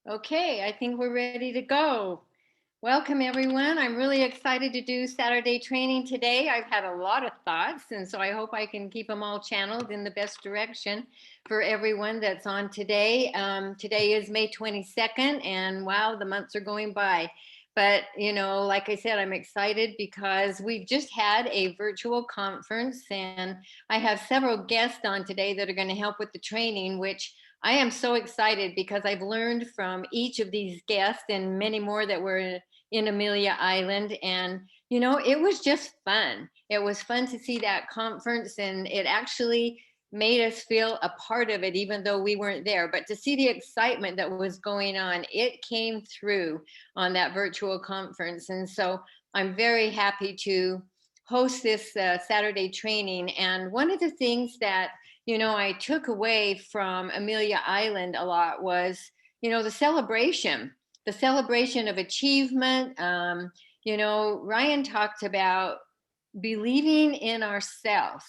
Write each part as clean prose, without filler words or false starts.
Okay, I think we're ready to go. Welcome, everyone. I'm really excited to do Saturday training today. I've had a lot of thoughts, and so I hope I can keep them all channeled in the best direction for everyone that's on today. Today is May 22nd, and wow, the months are going by. But, like I said, I'm excited because we've just had a virtual conference, and I have several guests on today that are going to help with the training, which I am so excited because I've learned from each of these guests and many more that were in Amelia Island. And, it was just fun. It was fun to see that conference, and it actually made us feel a part of it, even though we weren't there. But to see the excitement that was going on, it came through on that virtual conference. And so I'm very happy to host this Saturday training. And one of the things that I took away from Amelia Island a lot was, the celebration of achievement. Ryan talked about believing in ourselves.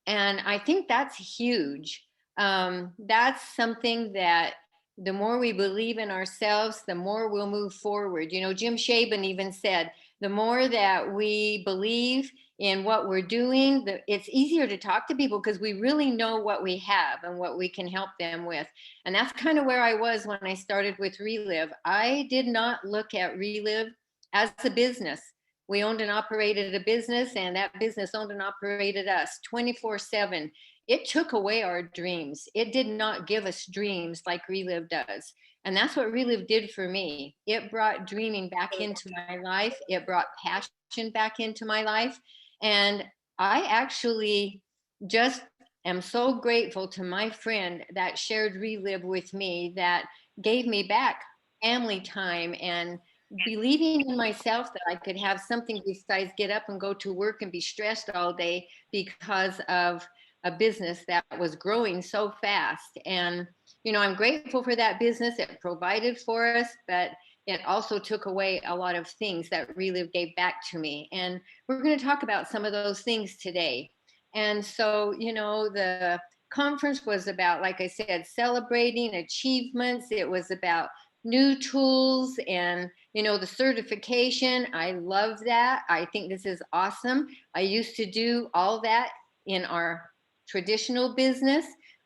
And I think that's huge. That's something that the more we believe in ourselves, the more we'll move forward. Jim Shaban even said, the more that we believe in what we're doing, it's easier to talk to people because we really know what we have and what we can help them with. And that's kind of where I was when I started with Relive. I did not look at Relive as a business. We owned and operated a business, and that business owned and operated us 24/7. It took away our dreams. It did not give us dreams like Relive does. And that's what Relive did for me. It brought dreaming back into my life, it brought passion back into my life. And I actually just am so grateful to my friend that shared Relive with me, that gave me back family time and believing in myself that I could have something besides get up and go to work and be stressed all day because of a business that was growing so fast. And, I'm grateful for that business. It provided for us, but it also took away a lot of things that Relive gave back to me. And we're going to talk about some of those things today. And so, the conference was about, like I said, celebrating achievements. It was about new tools and the certification. I love that. I think this is awesome. I used to do all that in our traditional business.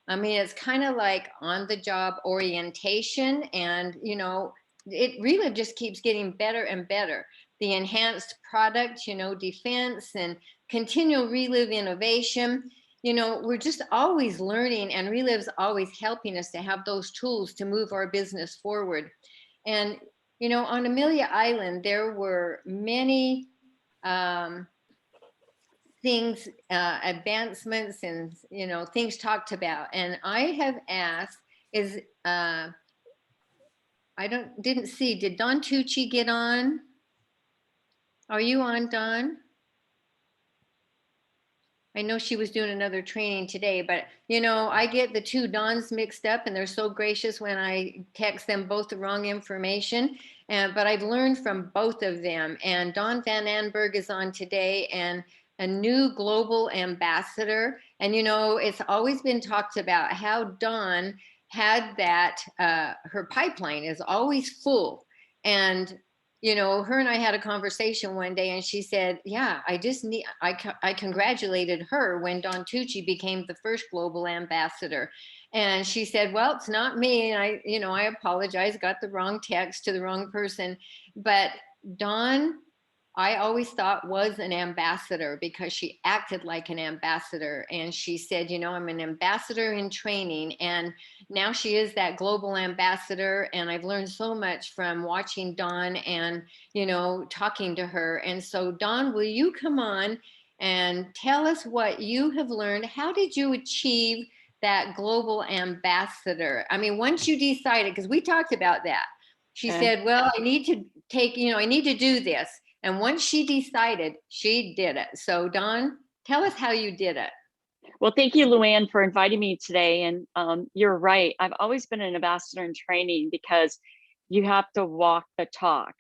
I mean, it's kind of like on the job orientation, and it really just keeps getting better and better. The enhanced product, defense and continual Relive innovation. We're just always learning, and Relive's always helping us to have those tools to move our business forward. And, on Amelia Island, there were many things, advancements, and, things talked about. And I have asked, didn't see, did Don Tucci get on? Are you on, Don? I know she was doing another training today, but I get the two Dons mixed up, and they're so gracious when I text them both the wrong information. But I've learned from both of them. And Don Van Anberg is on today, and a new global ambassador. And it's always been talked about how Don had that, her pipeline is always full. And her and I had a conversation one day, and she said, yeah, I congratulated her when Don Tucci became the first global ambassador. And she said, well, it's not me. And I apologize, got the wrong text to the wrong person. But Don, I always thought, was an ambassador because she acted like an ambassador. And she said, I'm an ambassador in training. And now she is that global ambassador. And I've learned so much from watching Dawn and, talking to her. And so, Dawn, will you come on and tell us what you have learned? How did you achieve that global ambassador? I mean, once you decided, because we talked about that, she said, well, I need to do this. And once she decided, she did it. So, Dawn, tell us how you did it. Well, thank you, Lou Ann, for inviting me today. And you're right. I've always been an ambassador in training because you have to walk the talk.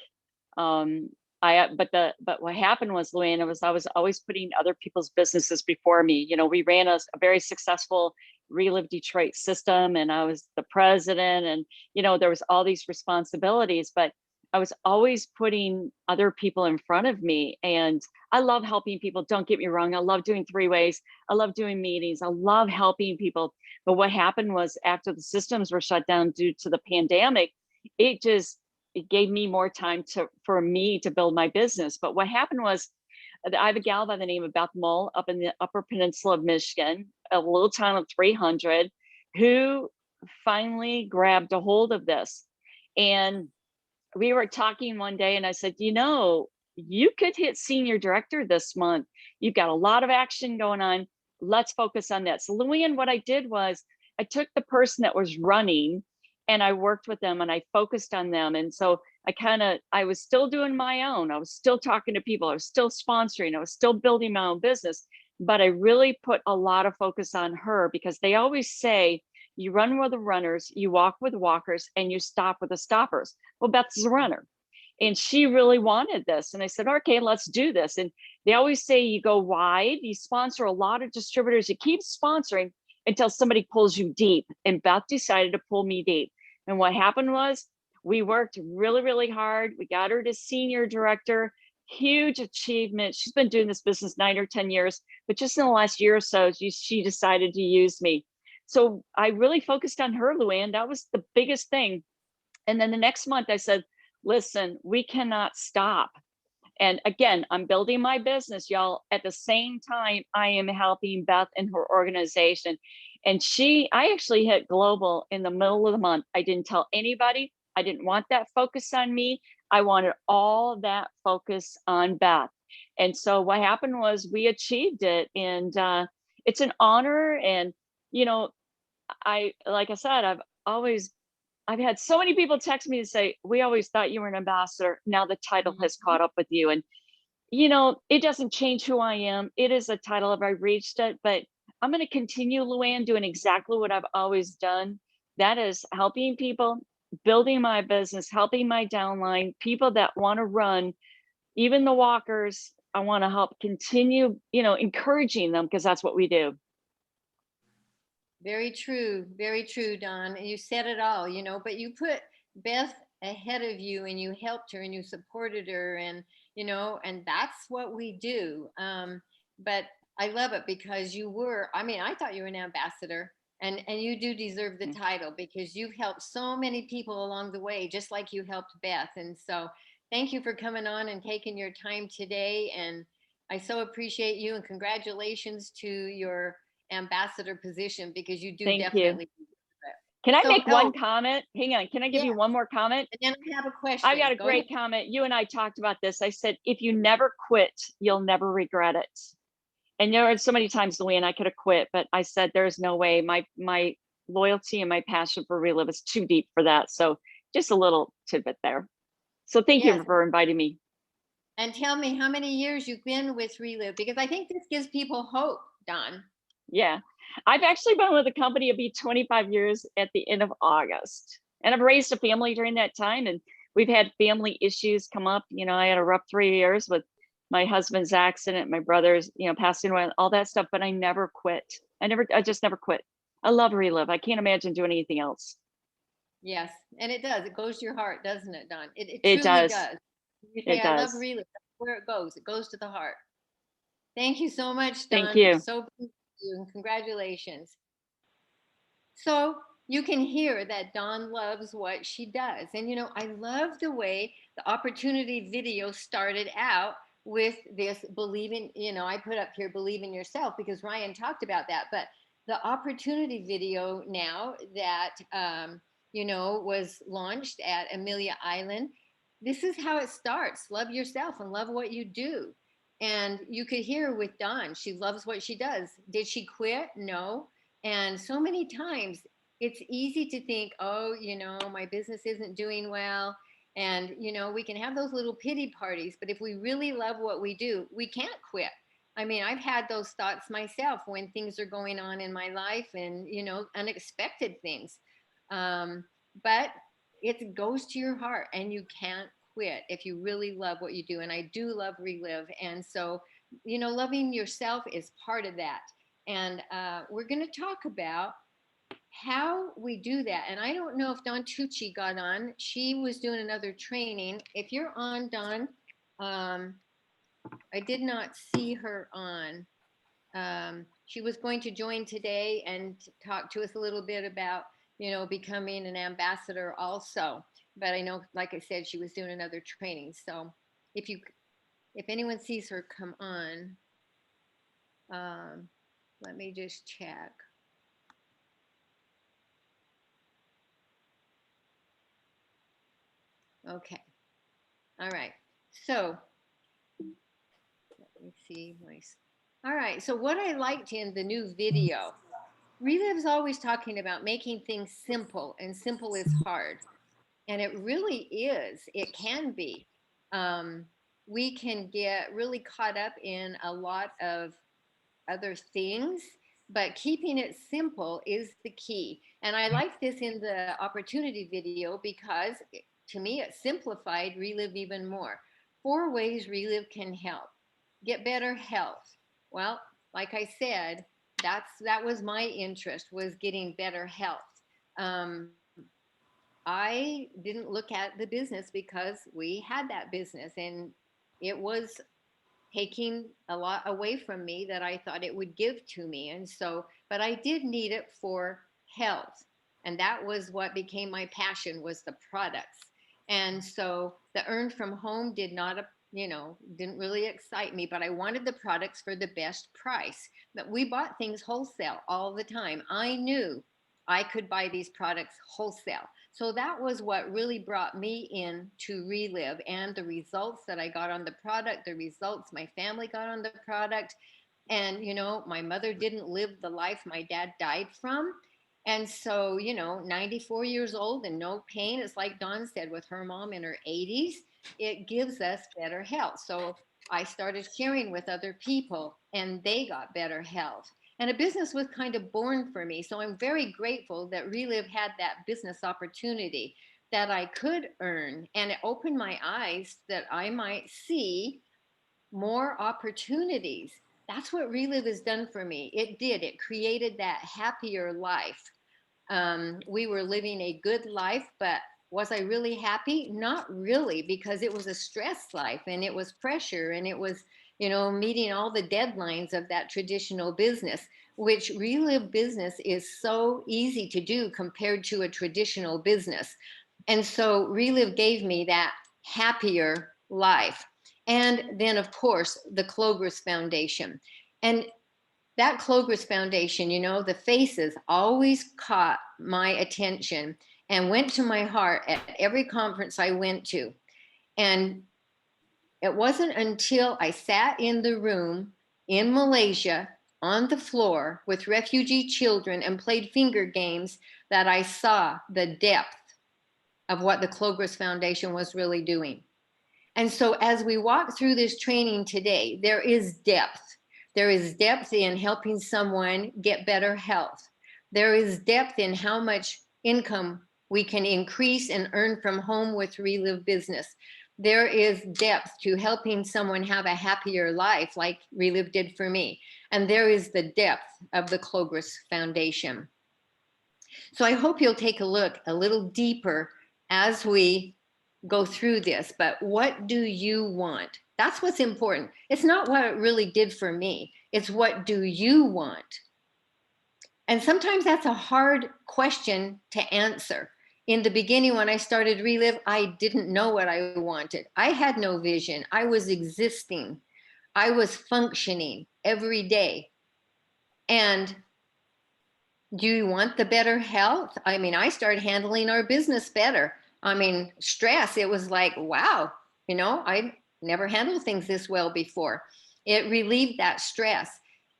But what happened was, Lou Ann, I was always putting other people's businesses before me. We ran a very successful Relive Detroit system, and I was the president, and there was all these responsibilities, but I was always putting other people in front of me. And I love helping people. Don't get me wrong. I love doing three ways. I love doing meetings. I love helping people. But what happened was after the systems were shut down due to the pandemic, it gave me more time for me to build my business. But what happened was I have a gal by the name of Beth Mull up in the Upper Peninsula of Michigan, a little town of 300, who finally grabbed a hold of this. And we were talking one day and I said, you could hit senior director this month. You've got a lot of action going on. Let's focus on that. So Lou Ann, what I did was I took the person that was running and I worked with them and I focused on them. And so I was still doing my own. I was still talking to people. I was still sponsoring. I was still building my own business. But I really put a lot of focus on her because they always say, you run with the runners, you walk with walkers, and you stop with the stoppers. Well, Beth's a runner. And she really wanted this. And I said, okay, let's do this. And they always say you go wide, you sponsor a lot of distributors, you keep sponsoring until somebody pulls you deep. And Beth decided to pull me deep. And what happened was we worked really, really hard. We got her to senior director, huge achievement. She's been doing this business 9 or 10 years, but just in the last year or so, she decided to use me. So I really focused on her, Lou Ann. That was the biggest thing. And then the next month I said, listen, we cannot stop. And again, I'm building my business, y'all. At the same time, I am helping Beth and her organization. And I actually hit global in the middle of the month. I didn't tell anybody. I didn't want that focus on me. I wanted all that focus on Beth. And so what happened was we achieved it. And it's an honor. And, like I said, I've had so many people text me and say, we always thought you were an ambassador. Now the title has caught up with you. And, it doesn't change who I am. It is a title if I reached it, but I'm going to continue, Lou Ann, doing exactly what I've always done. That is helping people, building my business, helping my downline, people that want to run, even the walkers. I want to help continue, encouraging them because that's what we do. Very true, Don. You said it all, but you put Beth ahead of you and you helped her and you supported her and that's what we do. But I love it because I thought you were an ambassador and you do deserve the title because you've helped so many people along the way, just like you helped Beth. And so thank you for coming on and taking your time today. And I so appreciate you and congratulations to your ambassador position because you do Thank definitely you. Can I make one oh, comment? Hang on. Can I give yeah. you one more comment? And then I have a question. I got a Go great ahead. comment. You and I talked about this. I said, if you never quit, you'll never regret it. And there are so many times, Lou Ann, I could have quit, but I said, there's no way. My loyalty and my passion for Relive is too deep for that. So just a little tidbit there. So thank Yes. you for inviting me. And tell me how many years you've been with Relive because I think this gives people hope, Don. Yeah. I've actually been with the company. It'll be 25 years at the end of August. And I've raised a family during that time. And we've had family issues come up. I had a rough 3 years with my husband's accident, my brother's, passing away, all that stuff. But I never quit. I just never quit. I love Relive. I can't imagine doing anything else. Yes. And it does. It goes to your heart, doesn't it, Don? It It truly does. does. You say, It I love does. Relive. That's where it goes. It goes to the heart. Thank you so much, Thank Don. you. So pleased with you and congratulations. So you can hear that Dawn loves what she does. And, I love the way the opportunity video started out with this I put up here, believe in yourself, because Ryan talked about that. But the opportunity video now that, was launched at Amelia Island, this is how it starts. Love yourself and love what you do. And you could hear with Dawn, she loves what she does. Did she quit? No. And so many times it's easy to think, oh, my business isn't doing well. And, we can have those little pity parties. But if we really love what we do, we can't quit. I mean, I've had those thoughts myself when things are going on in my life and, unexpected things. But it goes to your heart and you can't quit if you really love what you do. And I do love Relive. And so, loving yourself is part of that. And we're going to talk about how we do that. And I don't know if Don Tucci got on. She was doing another training. If you're on, Don, I did not see her on. She was going to join today and talk to us a little bit about, becoming an ambassador also. But I know, like I said, she was doing another training. So if you, if anyone sees her come on, let me just check. Okay. All right. So let me see my. All right. So what I liked in the new video, Relive's always talking about making things simple, and simple is hard. And it really is. It can be. Um, we can get really caught up in a lot of other things, but keeping it simple is the key. And I like this in the opportunity video because to me it simplified Relive even more. 4 ways Relive can help. Get better health. Well, like I said, that was my interest, was getting better health. Um, I didn't look at the business because we had that business and it was taking a lot away from me that I thought it would give to me. And so, but I did need it for health. And that was what became my passion, was the products. And so the earn from home did not, didn't really excite me, but I wanted the products for the best price. But we bought things wholesale all the time. I knew I could buy these products wholesale. So that was what really brought me in to Relive, and the results that I got on the product, the results my family got on the product. And, my mother didn't live the life my dad died from. And so, 94 years old and no pain. It's like Dawn said, with her mom in her 80s, it gives us better health. So I started sharing with other people and they got better health. And a business was kind of born for me. So I'm very grateful that Relive had that business opportunity that I could earn. And it opened my eyes that I might see more opportunities. That's what Relive has done for me. It did. It created that happier life. We were living a good life, but was I really happy? Not really, because it was a stress life and it was pressure and it was, meeting all the deadlines of that traditional business, which Relive business is so easy to do compared to a traditional business. And so Relive gave me that happier life. And then, of course, the Clograss Foundation. And that Clograss Foundation, the faces always caught my attention and went to my heart at every conference I went to. And it wasn't until I sat in the room in Malaysia on the floor with refugee children and played finger games that I saw the depth of what the Clograss Foundation was really doing. And so as we walk through this training today, there is depth. There is depth in helping someone get better health. There is depth in how much income we can increase and earn from home with Relive business. There is depth to helping someone have a happier life like Relive did for me. And there is the depth of the Clograss Foundation. So I hope you'll take a look a little deeper as we go through this, but what do you want? That's what's important. It's not what it really did for me. It's what do you want? And sometimes that's a hard question to answer. In the beginning, when I started Relive, I didn't know what I wanted. I had no vision. I was existing. I was functioning every day. And do you want the better health? I mean, I started handling our business better. I mean, stress, it was like, wow, I never handled things this well before. It relieved that stress,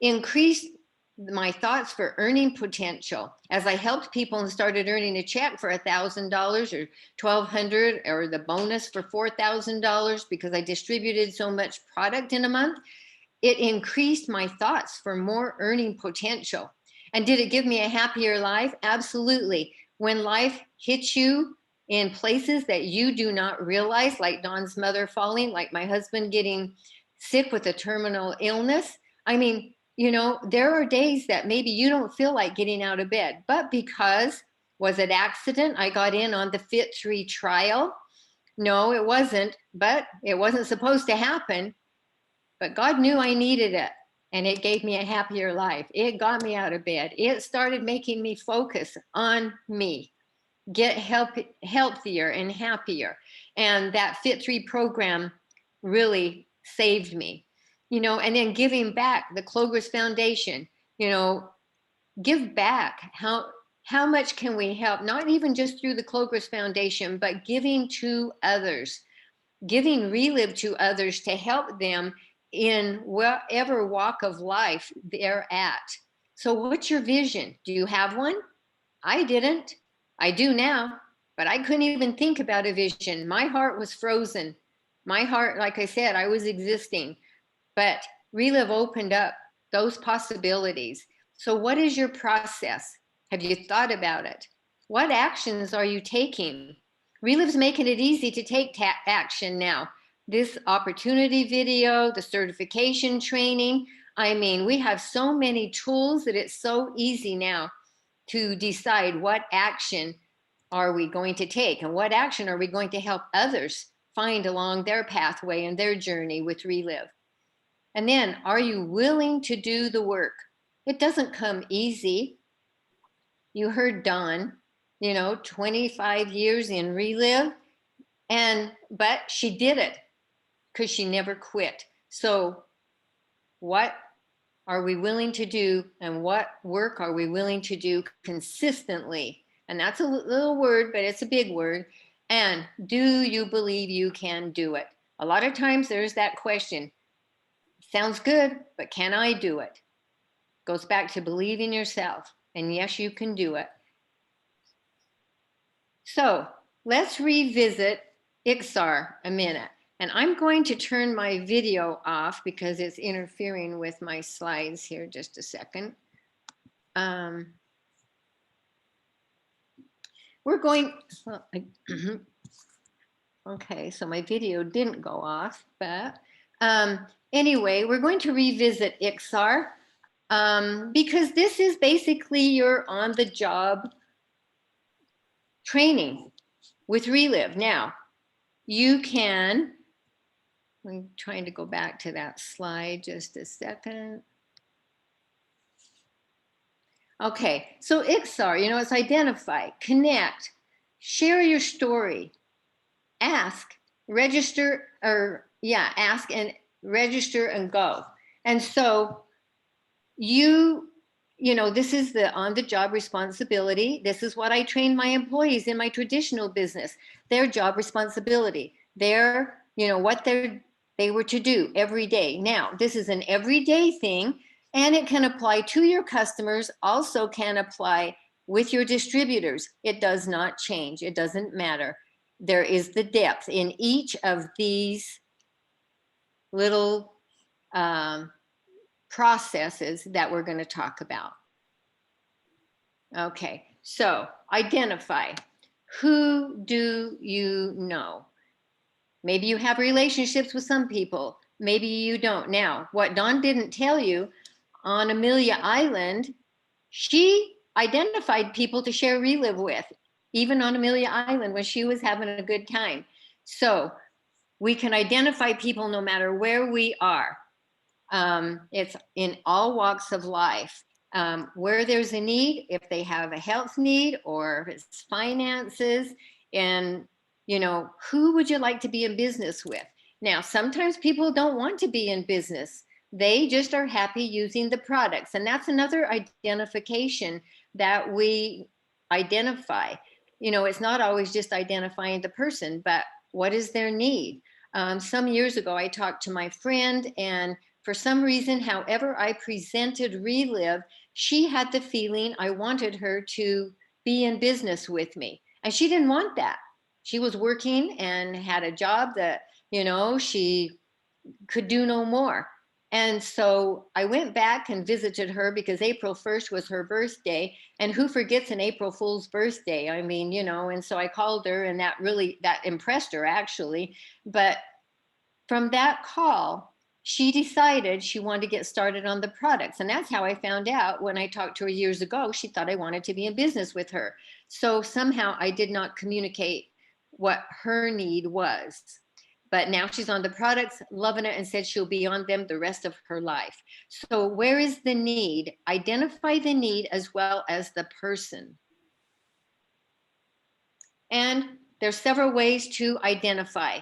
increased my thoughts for earning potential. As I helped people and started earning a check for $1,000 or $1,200 or the bonus for $4,000 because I distributed so much product in a month, it increased my thoughts for more earning potential. And did it give me a happier life? Absolutely. When life hits you in places that you do not realize, like Dawn's mother falling, like my husband getting sick with a terminal illness, I mean, there are days that maybe you don't feel like getting out of bed, but because was it accident? I got in on the Fit 3 trial. No, it wasn't, but it wasn't supposed to happen. But God knew I needed it, and it gave me a happier life. It got me out of bed. It started making me focus on me, get healthier and happier. And that Fit 3 program really saved me. And then giving back, the Clover's Foundation, give back. How much can we help? Not even just through the Clover's Foundation, but giving to others, giving Relive to others to help them in whatever walk of life they're at. So what's your vision? Do you have one? I didn't. I do now, but I couldn't even think about a vision. My heart was frozen. My heart, like I said, I was existing, but Relive opened up those possibilities. So what is your process? Have you thought about it? What actions are you taking? Relive's making it easy to take action now. This opportunity video, the certification training. I mean, we have so many tools that it's so easy now to decide what action are we going to take and what action are we going to help others find along their pathway and their journey with Relive. And then, are you willing to do the work? It doesn't come easy. You heard Dawn, 25 years in Relive, but she did it because she never quit. So what are we willing to do, and what work are we willing to do consistently? And that's a little word, but it's a big word. And do you believe you can do it? A lot of times there's that question. Sounds good, but can I do it? Goes back to believing yourself. And yes, you can do it. So let's revisit IXAR a minute. And I'm going to turn my video off because it's interfering with my slides here. Just a second. We're going, well, okay, so my video didn't go off, but anyway, we're going to revisit IXAR because this is basically your on-the-job training with Relive. Now, you can, I'm trying to go back to that slide just a second. Okay, so IXAR, it's identify, connect, share your story, ask, register, ask and register and go. And so this is the on-the-job responsibility. This is what I train my employees in my traditional business, their job responsibility, what they were to do every day. Now, this is an everyday thing, and it can apply to your customers, also can apply with your distributors. It does not change. It doesn't matter. There is the depth in each of these little processes that we're going to talk about. Okay, so identify. Who do you know? Maybe you have relationships with some people. Maybe you don't. Now, what Dawn didn't tell you, on Amelia Island, she identified people to share Relive with, even on Amelia Island when she was having a good time. So we can identify people no matter where we are. It's in all walks of life. Where there's a need, if they have a health need or if it's finances, and who would you like to be in business with? Now, sometimes people don't want to be in business. They just are happy using the products. And that's another identification that we identify. It's not always just identifying the person, but what is their need? Some years ago, I talked to my friend, and for some reason, however I presented Relive, she had the feeling I wanted her to be in business with me. And she didn't want that. She was working and had a job that, she could do no more. And so I went back and visited her because April 1st was her birthday. And who forgets an April Fool's birthday? I mean, and so I called her, and that impressed her, actually. But from that call, she decided she wanted to get started on the products. And that's how I found out when I talked to her years ago. She thought I wanted to be in business with her. So somehow I did not communicate what her need was. But now she's on the products, loving it, and said she'll be on them the rest of her life. So, where is the need? Identify the need as well as the person. And there's several ways to identify.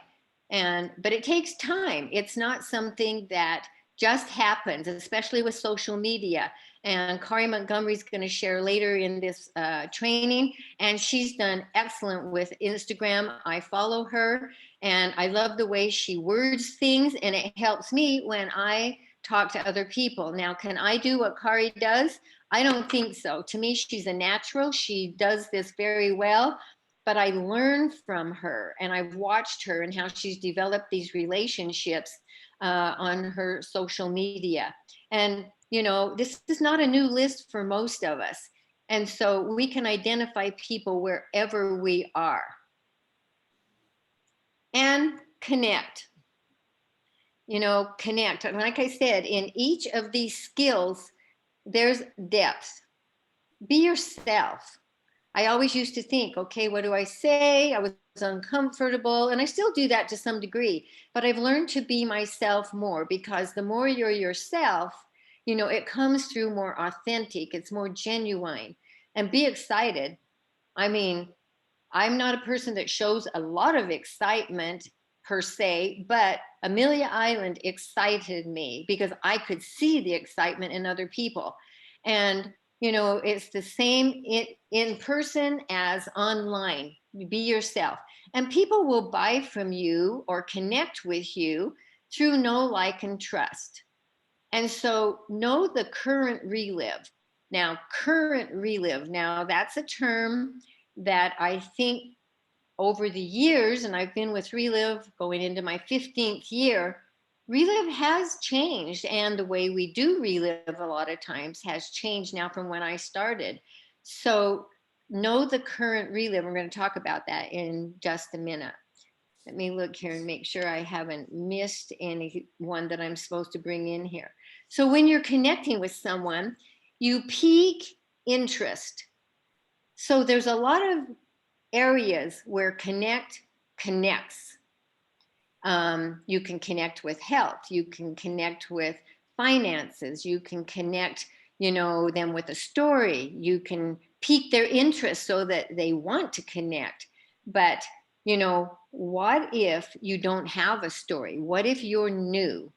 But it takes time. It's not something that just happens, especially with social media. And Kari Montgomery's going to share later in this training. And she's done excellent with Instagram. I follow her and I love the way she words things. And it helps me when I talk to other people. Now, can I do what Kari does? I don't think so. To me, she's a natural. She does this very well. But I learned from her and I've watched her and how she's developed these relationships on her social media. And, you know, this is not a new list for most of us. And so we can identify people wherever we are. And connect. You know, connect. Like I said, in each of these skills, there's depth. Be yourself. I always used to think, okay, what do I say? I was uncomfortable, and I still do that to some degree, but I've learned to be myself more, because the more you're yourself, you know, it comes through more authentic, it's more genuine. And be excited. I mean, I'm not a person that shows a lot of excitement per se, but Amelia Island excited me because I could see the excitement in other people. And you know, it's the same in person as online. Be yourself. And people will buy from you or connect with you through know, like, and trust. And so know the current relive. Now, current relive. Now, that's a term that I think over the years, and I've been with Relive going into my 15th year, Relive has changed, and the way we do Relive a lot of times has changed now from when I started. So know the current Relive. We're going to talk about that in just a minute. Let me look here and make sure I haven't missed anyone that I'm supposed to bring in here. So when you're connecting with someone, you pique interest. So there's a lot of areas where connect connects. You can connect with health, you can connect with finances, you can connect, you know, them with a story, you can pique their interest so that they want to connect. But, you know, what if you don't have a story? What if you're new?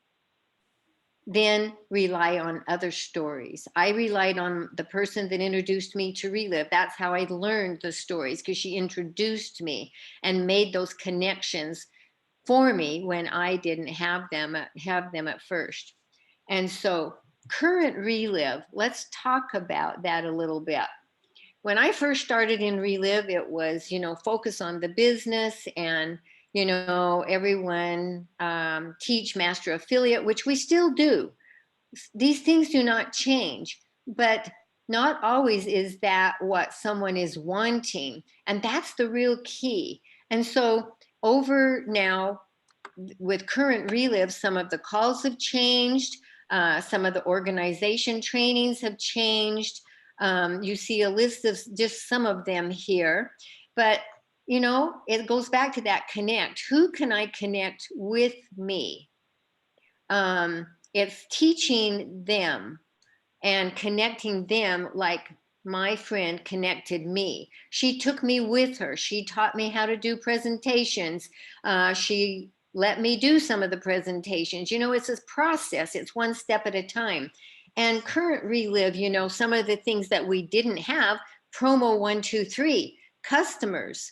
Then rely on other stories. I relied on the person that introduced me to Relive. That's how I learned the stories, because she introduced me and made those connections for me when I didn't have them at first. And so current Relive, let's talk about that a little bit. When I first started in Relive, it was, you know, focus on the business and, you know, everyone teach master affiliate, which we still do. These things do not change, but not always is that what someone is wanting. And that's the real key. And so over now, with current Relive, some of the calls have changed. Some of the organization trainings have changed. You see a list of just some of them here. But, you know, it goes back to that connect. Who can I connect with me? It's teaching them and connecting them like my friend connected me. She took me with her. She taught me how to do presentations. She let me do some of the presentations. You know, it's a process. It's one step at a time. And current Relive, you know, some of the things that we didn't have, promo 1, 2, 3, customers.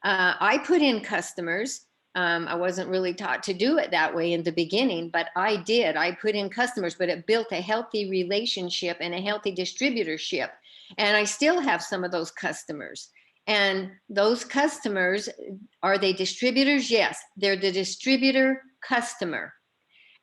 I put in customers. I wasn't really taught to do it that way in the beginning, but I did. I put in customers, but it built a healthy relationship and a healthy distributorship. And I still have some of those customers. And those customers, are they distributors? Yes, they're the distributor customer.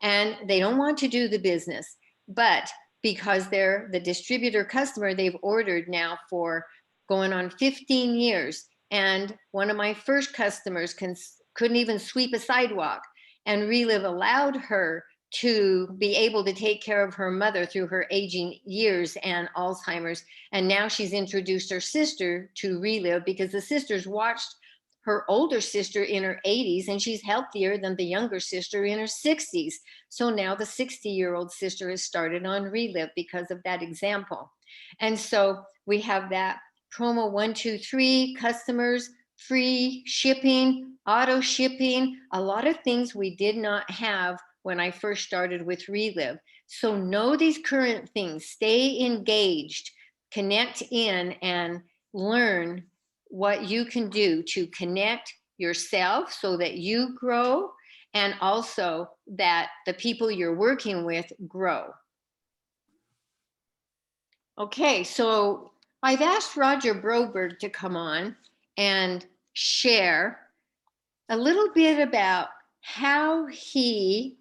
And they don't want to do the business, but because they're the distributor customer, they've ordered now for going on 15 years. And one of my first customers couldn't even sweep a sidewalk. And Relive allowed her to be able to take care of her mother through her aging years and Alzheimer's. And now she's introduced her sister to Relive because the sister's watched her older sister in her 80s and she's healthier than the younger sister in her 60s. So now the 60-year-old sister has started on Relive because of that example. And so we have that promo 123, customers, free shipping, auto shipping, a lot of things we did not have when I first started with Relive. So know these current things, stay engaged, connect in, and learn what you can do to connect yourself so that you grow and also that the people you're working with grow. Okay, so I've asked Roger Broberg to come on and share a little bit about how he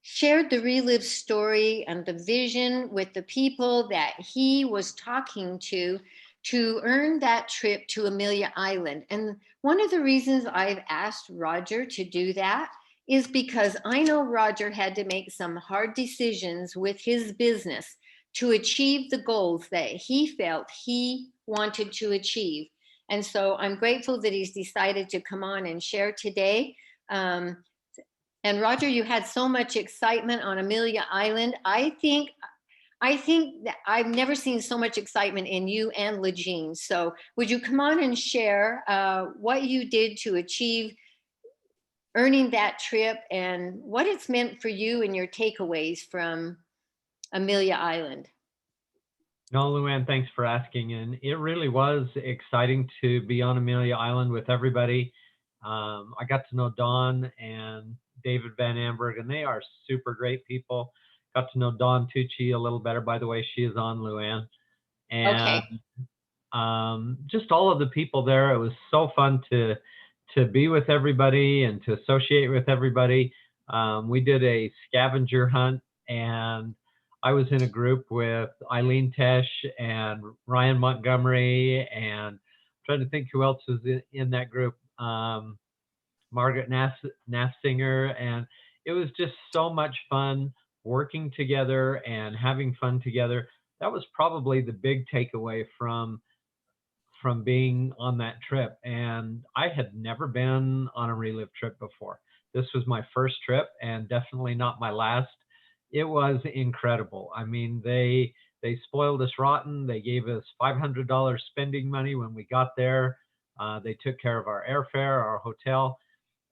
shared the Relive story and the vision with the people that he was talking to earn that trip to Amelia Island. And one of the reasons I've asked Roger to do that is because I know Roger had to make some hard decisions with his business to achieve the goals that he felt he wanted to achieve. And so I'm grateful that he's decided to come on and share today. And Roger, you had so much excitement on Amelia Island. I think that I've never seen so much excitement in you and Legine. So would you come on and share what you did to achieve earning that trip and what it's meant for you and your takeaways from Amelia Island? No, Lou Ann, thanks for asking. And it really was exciting to be on Amelia Island with everybody. I got to know Dawn and David Van Amberg, and they are super great people. Got to know Dawn Tucci a little better. By the way, she is on, Lou Ann. And Okay. just all of the people there. It was so fun to be with everybody and to associate with everybody. We did a scavenger hunt, and I was in a group with Eileen Tesh and Ryan Montgomery, and I'm trying to think who else was in that group. Margaret Nassinger, and it was just so much fun working together and having fun together. That was probably the big takeaway from being on that trip. And I had never been on a Relive trip before. This was my first trip and definitely not my last. It was incredible. I mean, they spoiled us rotten. They gave us $500 spending money when we got there. They took care of our airfare, our hotel,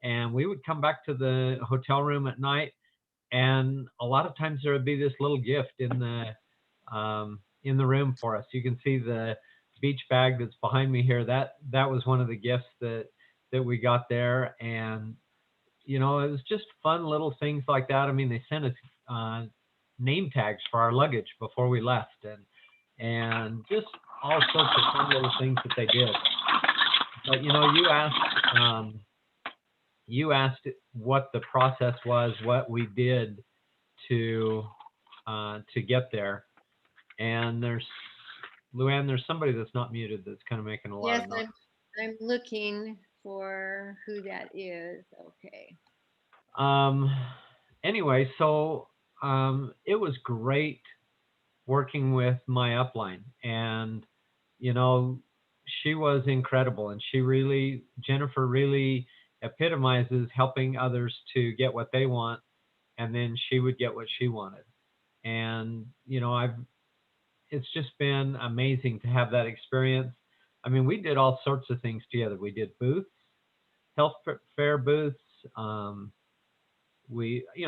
and we would come back to the hotel room at night, and a lot of times there would be this little gift in the room for us. You can see the beach bag that's behind me here. That was one of the gifts that we got there. And you know, it was just fun little things like that. I mean, they sent us name tags for our luggage before we left, and just all sorts of fun little things that they did. But you know, you asked what the process was, what we did to get there. And Lou Ann, there's somebody that's not muted that's kind of making a lot of noise. Yes, I'm looking for who that is. Okay. Anyway, so it was great working with my upline, and you know, she was incredible, and Jennifer really epitomizes helping others to get what they want, and then she would get what she wanted. And you know, it's just been amazing to have that experience. I mean, we did all sorts of things together. We did booths, health fair booths.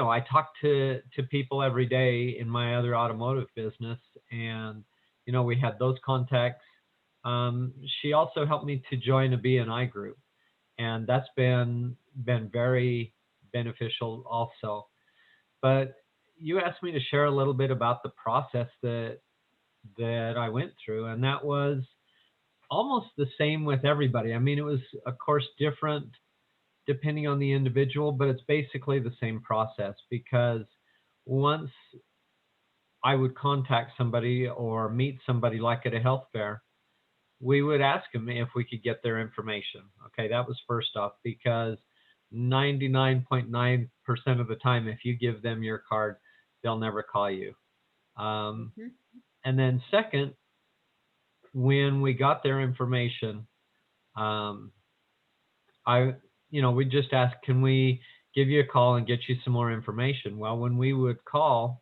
I talk to people every day in my other automotive business, and you know, we had those contacts. She also helped me to join a BNI group, and that's been very beneficial also. But you asked me to share a little bit about the process that I went through, and that was almost the same with everybody. I mean, it was of course different depending on the individual, but it's basically the same process, because once I would contact somebody or meet somebody like at a health fair, we would ask them if we could get their information. Okay, that was first off, because 99.9% of the time, if you give them your card, they'll never call you. Mhm. And then second, when we got their information, um, we just asked, can we give you a call and get you some more information? Well, when we would call,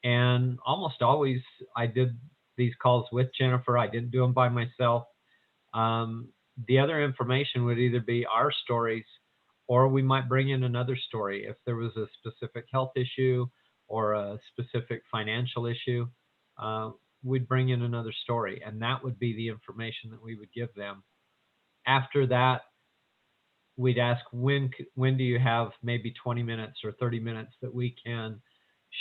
and almost always I did these calls with Jennifer, I didn't do them by myself. The other information would either be our stories, or we might bring in another story. If there was a specific health issue or a specific financial issue, we'd bring in another story, and that would be the information that we would give them. After that, we'd ask, when do you have maybe 20 minutes or 30 minutes that we can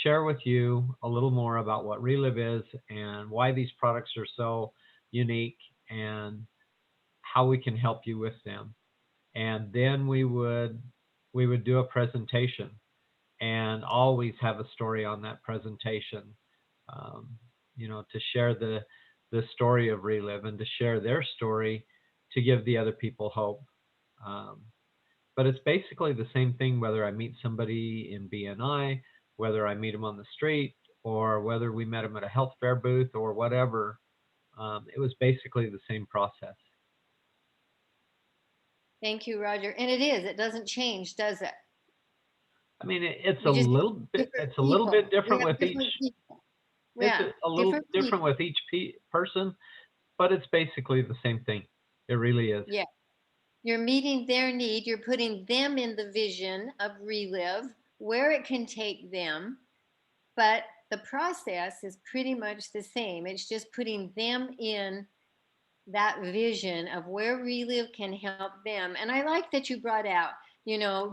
share with you a little more about what Relive is and why these products are so unique and how we can help you with them. And then we would do a presentation and always have a story on that presentation, to share the story of Relive and to share their story to give the other people hope. But it's basically the same thing whether I meet somebody in BNI, whether I meet them on the street, or whether we met them at a health fair booth or whatever. It was basically the same process. Thank you, Roger. And it doesn't change, does it? I mean, it's a We just little bit, different it's a little bit people. We different have with each, different people. it's Yeah, a little different different people. with each person, but it's basically the same thing. It really is. Yeah. You're meeting their need. You're putting them in the vision of Relive, where it can take them. But the process is pretty much the same. It's just putting them in that vision of where Relive can help them. And I like that you brought out,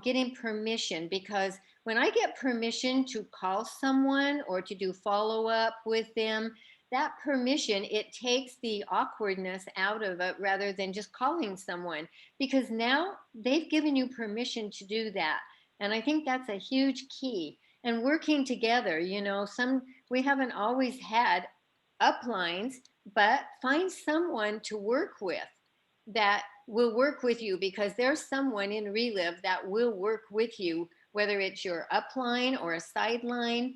getting permission, because when I get permission to call someone or to do follow up with them, that permission, it takes the awkwardness out of it rather than just calling someone, because now they've given you permission to do that. And I think that's a huge key. And working together, we haven't always had uplines, but find someone to work with that will work with you, because there's someone in Relive that will work with you, whether it's your upline or a sideline.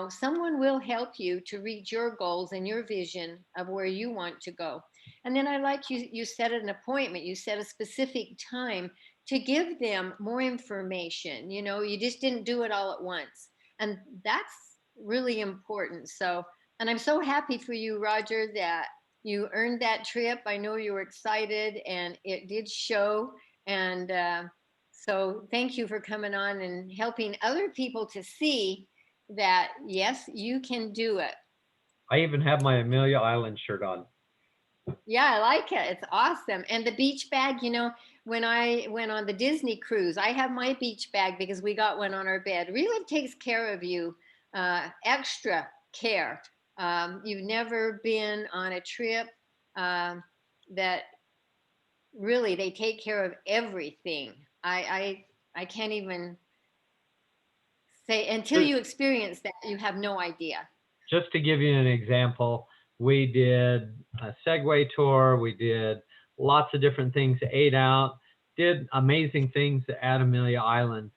Someone will help you to reach your goals and your vision of where you want to go. And then I like you set an appointment, you set a specific time to give them more information. You just didn't do it all at once. And that's really important. So, and I'm so happy for you, Roger, that you earned that trip. I know you were excited and it did show. And so thank you for coming on and helping other people to see that, yes, you can do it. I even have my Amelia Island shirt on. Yeah, I like it. It's awesome. And the beach bag, when I went on the Disney cruise, I have my beach bag because we got one on our bed. Relive takes care of you, extra care. You've never been on a trip that really they take care of everything. I can't even say, until you experience that, you have no idea. Just to give you an example, we did a Segway tour. We did lots of different things, ate out, did amazing things at Amelia Island.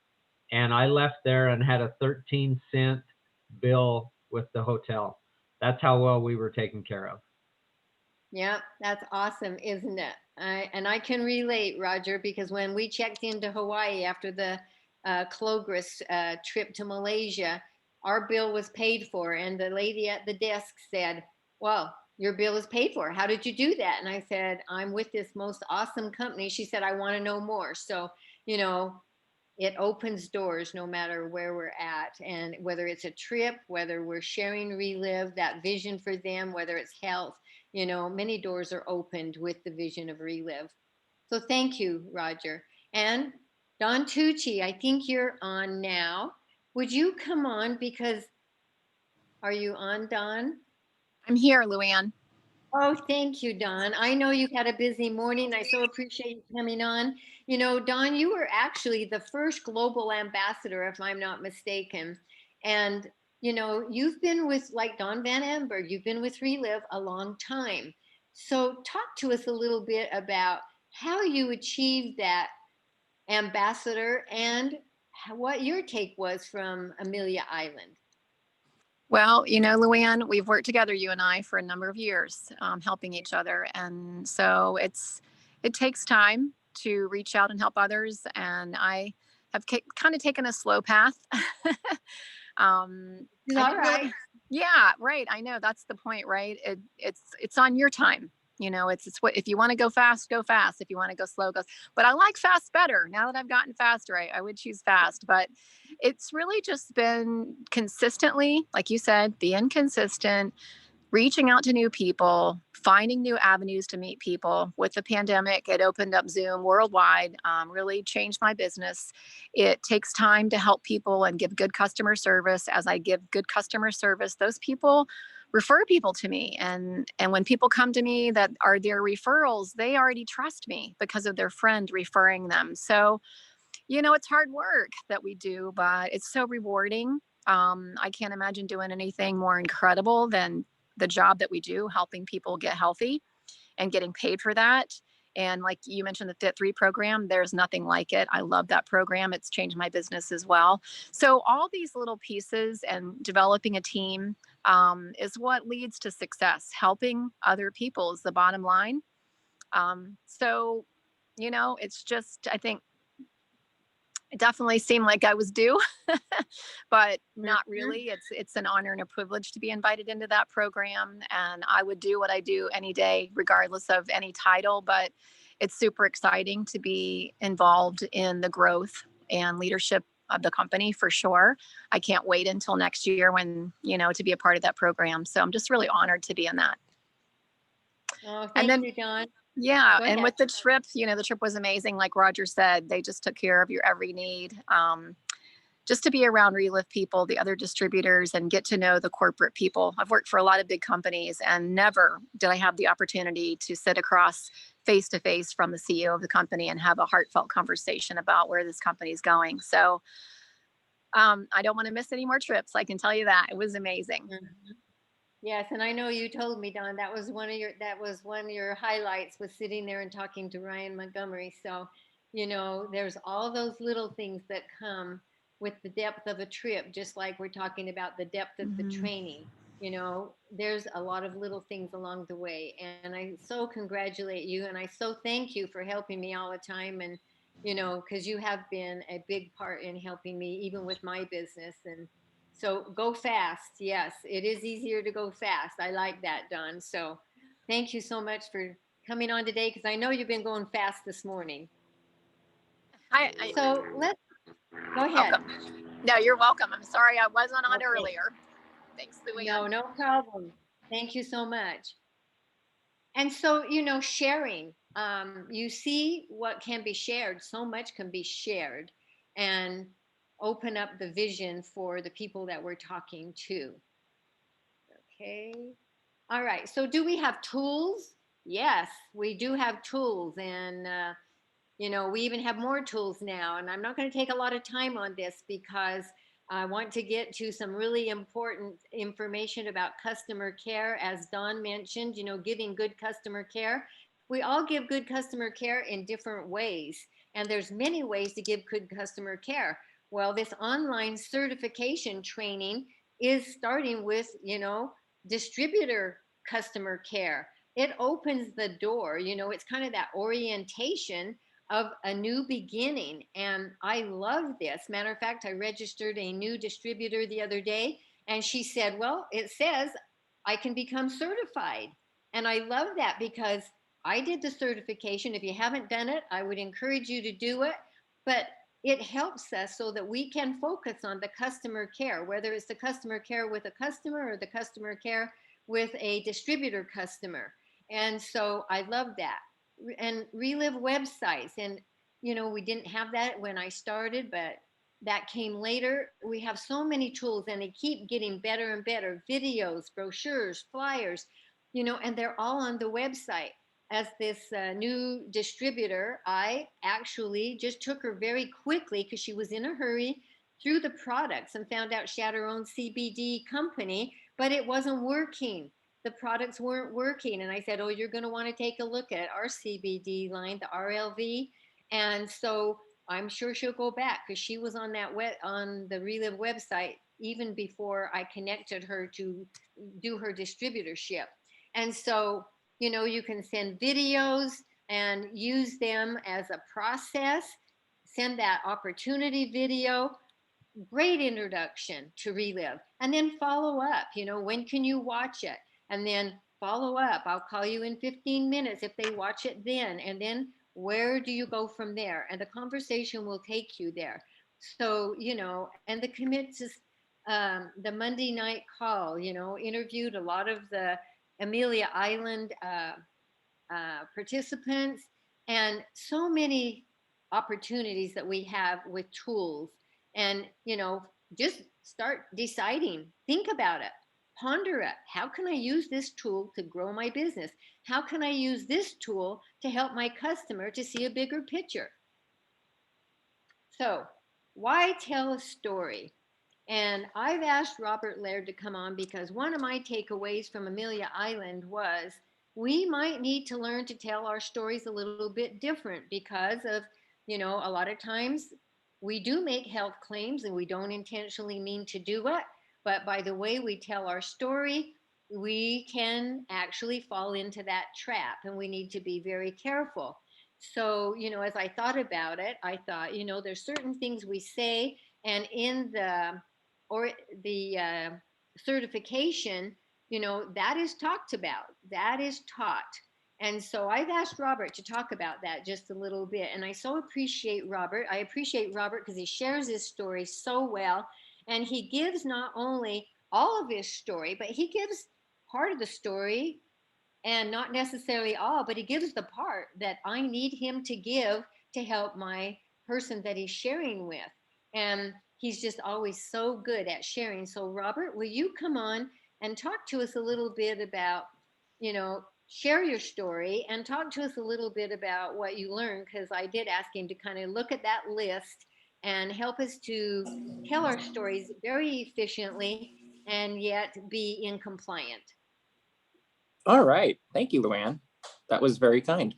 And I left there and had a 13-cent bill with the hotel. That's how well we were taken care of. Yeah, that's awesome, isn't it? And I can relate, Roger, because when we checked into Hawaii after the Clogris trip to Malaysia, our bill was paid for. And the lady at the desk said, well, your bill is paid for. How did you do that? And I said, I'm with this most awesome company. She said, I want to know more. So, it opens doors no matter where we're at. And whether it's a trip, whether we're sharing Relive, that vision for them, whether it's health, many doors are opened with the vision of Relive. So thank you, Roger. And Don Tucci, I think you're on now. Would you come on? Because, are you on, Don? I'm here, Lou Ann. Oh, thank you, Don. I know you had a busy morning. I so appreciate you coming on. Don, you were actually the first global ambassador, if I'm not mistaken. And, you've been with, like Don Van Amberg, you've been with Relive a long time. So talk to us a little bit about how you achieved that ambassador, and what your take was from Amelia Island. Well, you know, Lou Ann, we've worked together, you and I, for a number of years, helping each other. And so it takes time to reach out and help others. And I have kind of taken a slow path. I All didn't right. really, yeah, right. I know that's the point, right? It's on your time. You know, it's what, if you want to go fast, go fast. If you want to go slow, go. But I like fast better. Now that I've gotten faster, I would choose fast. But it's really just been consistently, like you said, being consistent, reaching out to new people, finding new avenues to meet people. With the pandemic, it opened up Zoom worldwide, really changed my business. It takes time to help people and give good customer service. As I give good customer service, those people refer people to me. And when people come to me that are their referrals, they already trust me because of their friend referring them. So, you know, it's hard work that we do, but it's so rewarding. I can't imagine doing anything more incredible than the job that we do, helping people get healthy and getting paid for that. And like you mentioned, the Fit3 program, there's nothing like it. I love that program. It's changed my business as well. So all these little pieces and developing a team is what leads to success. Helping other people is the bottom line. So, you know, it's just, I think, it definitely seemed like I was due, but not really. It's an honor and a privilege to be invited into that program. And I would do what I do any day, regardless of any title. But it's super exciting to be involved in the growth and leadership of the company for sure. I can't wait until next year when, you know, to be a part of that program. So I'm just really honored to be in that. Oh, And thank then you, Dawn. yeah, Go and ahead. with the trip, you know, the trip was amazing. Like Roger said, they just took care of your every need. Just to be around Relive people, the other distributors, and get to know the corporate people. I've worked for a lot of big companies, and never did I have the opportunity to sit across face to face from the CEO of the company and have a heartfelt conversation about where this company is going. So I don't want to miss any more trips. I can tell you that. It was amazing. Mhm. Yes, and I know you told me, Don, that was one of your highlights, was sitting there and talking to Ryan Montgomery. So, you know, there's all those little things that come with the depth of a trip, just like we're talking about the depth of the Mhm. training. You know, there's a lot of little things along the way. And I so congratulate you, and I so thank you for helping me all the time. And, you know, because you have been a big part in helping me, even with my business. And so go fast. Yes, it is easier to go fast. I like that, Don. So thank you so much for coming on today, because I know you've been going fast this morning. I So let's go ahead. welcome. No, you're welcome. I'm sorry I wasn't on Okay. earlier. Thanks, Luann. No, no problem. Thank you so much. And so, you know, sharing, you see what can be shared. So much can be shared and open up the vision for the people that we're talking to. Okay. All right. So, do we have tools? Yes, we do have tools. And, you know, we even have more tools now. And I'm not going to take a lot of time on this because I want to get to some really important information about customer care. As Don mentioned, you know, giving good customer care. We all give good customer care in different ways. And there's many ways to give good customer care. Well, this online certification training is starting with, you know, distributor customer care. It opens the door, you know, it's kind of that orientation of a new beginning. And I love this. Matter of fact, I registered a new distributor the other day, and she said, well, it says I can become certified. And I love that because I did the certification. If you haven't done it, I would encourage you to do it. But it helps us so that we can focus on the customer care, whether it's the customer care with a customer or the customer care with a distributor customer. And so I love that. And Relive websites. And, you know, we didn't have that when I started, but that came later. We have so many tools, and they keep getting better and better: videos, brochures, flyers, you know, and they're all on the website. As this new distributor, I actually just took her very quickly, because she was in a hurry, through the products and found out she had her own CBD company, but it wasn't working. The products weren't working. And I said, oh, you're going to want to take a look at our CBD line, the RLV. And so I'm sure she'll go back because she was on on the Relive website even before I connected her to do her distributorship. And so, you can send videos and use them as a process. Send that opportunity video. Great introduction to Relive. And then follow up. When can you watch it? And then follow up. I'll call you in 15 minutes if they watch it then. And then where do you go from there? And the conversation will take you there. So, and the commit to the Monday night call, interviewed a lot of the Amelia Island participants, and so many opportunities that we have with tools. And, just start deciding, think about it, ponder it. How can I use this tool to grow my business? How can I use this tool to help my customer to see a bigger picture? So, why tell a story? And I've asked Robert Laird to come on because one of my takeaways from Amelia Island was we might need to learn to tell our stories a little bit different because of, a lot of times we do make health claims and we don't intentionally mean to do it. But by the way we tell our story, we can actually fall into that trap, and we need to be very careful. So, as I thought about it, I thought, there's certain things we say, and in the certification, that is talked about, that is taught. And so I've asked Robert to talk about that just a little bit. And I so appreciate Robert. I appreciate Robert because he shares his story so well. And he gives not only all of his story, but he gives part of the story, and not necessarily all, but he gives the part that I need him to give to help my person that he's sharing with. And he's just always so good at sharing. So Robert, will you come on and talk to us a little bit about, share your story and talk to us a little bit about what you learned? Because I did ask him to kind of look at that list and help us to tell our stories very efficiently and yet be in compliant. All right. Thank you, Lou Ann. That was very kind.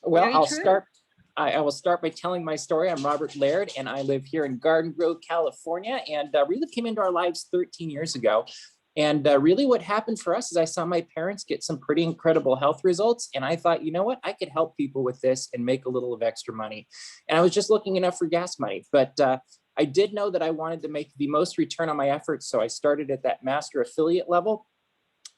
Well, Very I'll true. start. I will start by telling my story. I'm Robert Laird, and I live here in Garden Grove, California. And Relive came into our lives 13 years ago. And really what happened for us is I saw my parents get some pretty incredible health results. And I thought, you know what, I could help people with this and make a little of extra money. And I was just looking enough for gas money. But I did know that I wanted to make the most return on my efforts. So I started at that master affiliate level.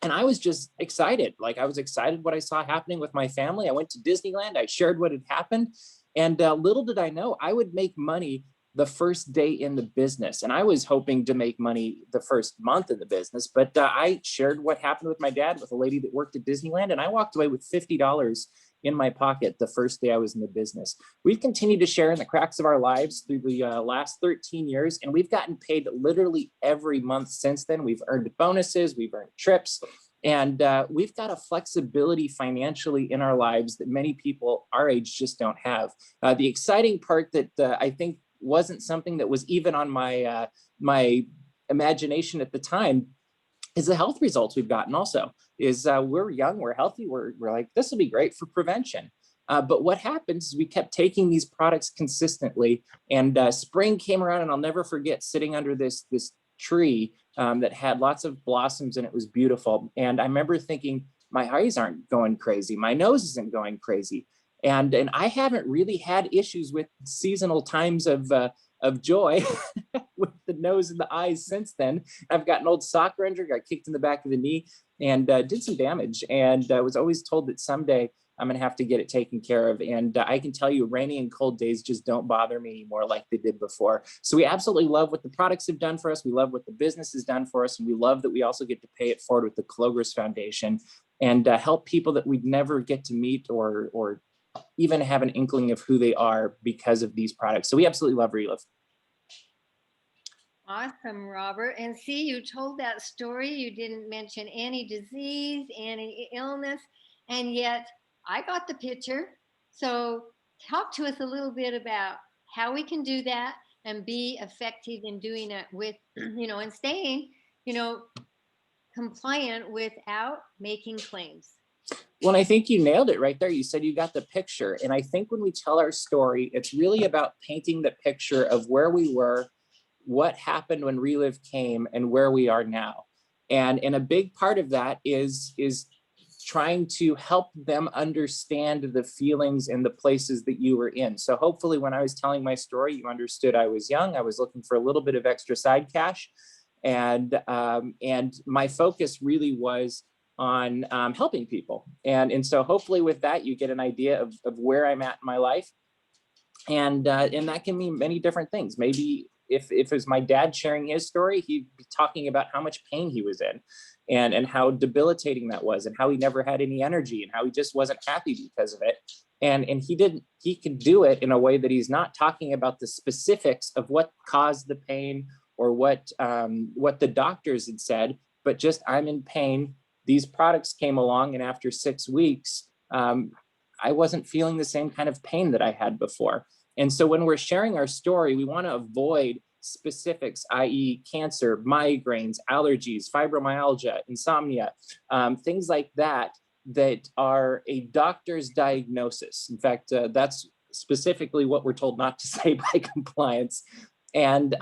And I was just excited. Like, I was excited what I saw happening with my family. I went to Disneyland. I shared what had happened. And little did I know, I would make money the first day in the business. And I was hoping to make money the first month in the business. But I shared what happened with my dad with a lady that worked at Disneyland. And I walked away with $50 in my pocket the first day I was in the business. We've continued to share in the cracks of our lives through the last 13 years, and we've gotten paid literally every month since then. We've earned bonuses, we've earned trips, and we've got a flexibility financially in our lives that many people our age just don't have. The exciting part that I think wasn't something that was even on my my imagination at the time is the health results we've gotten also. Is we're young, we're healthy, we're like, this will be great for prevention. But what happens is we kept taking these products consistently, and spring came around, and I'll never forget sitting under this tree that had lots of blossoms, and it was beautiful. And I remember thinking, my eyes aren't going crazy, my nose isn't going crazy. And I haven't really had issues with seasonal times of joy with the nose and the eyes since then. I've got an old soccer injury, got kicked in the back of the knee, and did some damage. And I was always told that someday I'm going to have to get it taken care of. And I can tell you, rainy and cold days just don't bother me anymore like they did before. So we absolutely love what the products have done for us. We love what the business has done for us. And we love that we also get to pay it forward with the Clogers Foundation and help people that we'd never get to meet or even have an inkling of who they are because of these products. So we absolutely love Relive. Awesome, Robert. And see, you told that story. You didn't mention any disease, any illness, and yet I got the picture. So talk to us a little bit about how we can do that and be effective in doing it with, and staying, compliant without making claims. Well, I think you nailed it right there. You said you got the picture. And I think when we tell our story, it's really about painting the picture of where we were, what happened when Relive came, and where we are now. And a big part of that is trying to help them understand the feelings and the places that you were in. So hopefully when I was telling my story, you understood I was young, I was looking for a little bit of extra side cash. And my focus really was on helping people. And so hopefully with that, you get an idea of where I'm at in my life. And that can mean many different things. Maybe if it was my dad sharing his story, he'd be talking about how much pain he was in and how debilitating that was, and how he never had any energy, and how he just wasn't happy because of it. And he could do it in a way that he's not talking about the specifics of what caused the pain or what the doctors had said, but just, I'm in pain. These products came along, and after 6 weeks, I wasn't feeling the same kind of pain that I had before. And so when we're sharing our story, we want to avoid specifics, i.e. cancer, migraines, allergies, fibromyalgia, insomnia, things like that are a doctor's diagnosis. In fact, that's specifically what we're told not to say by compliance. And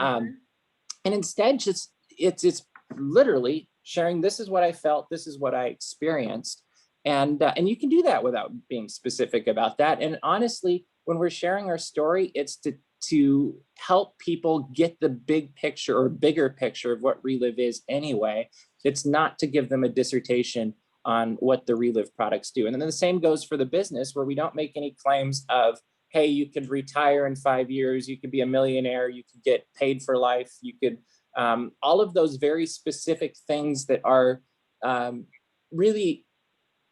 instead, just it's literally sharing, this is what I felt, this is what I experienced. And you can do that without being specific about that. And honestly, when we're sharing our story, it's to help people get the big picture or bigger picture of what Relive is anyway. It's not to give them a dissertation on what the Relive products do. And then the same goes for the business, where we don't make any claims of, hey, you could retire in 5 years, you could be a millionaire, you could get paid for life, you could, all of those very specific things that are really,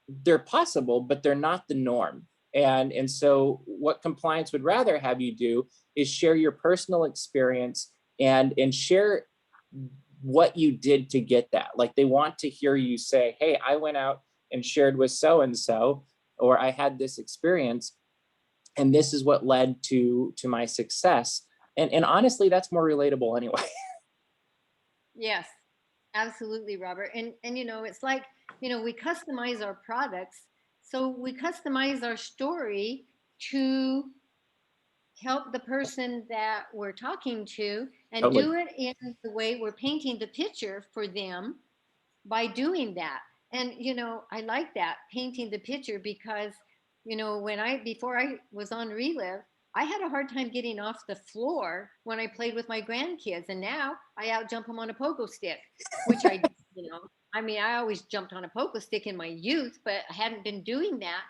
they're possible, but they're not the norm. And so what compliance would rather have you do is share your personal experience and share what you did to get that. Like, they want to hear you say, hey, I went out and shared with so-and-so, or I had this experience, and this is what led to my success. And honestly, that's more relatable anyway. Yes, absolutely, Robert. And it's like, we customize our products. So we customize our story to help the person that we're talking to, and Totally. do it in the way we're painting the picture for them by doing that. And I like that, painting the picture, because before I was on Relive, I had a hard time getting off the floor when I played with my grandkids, and now I out jump them on a pogo stick, which I always jumped on a pogo stick in my youth, but I hadn't been doing that.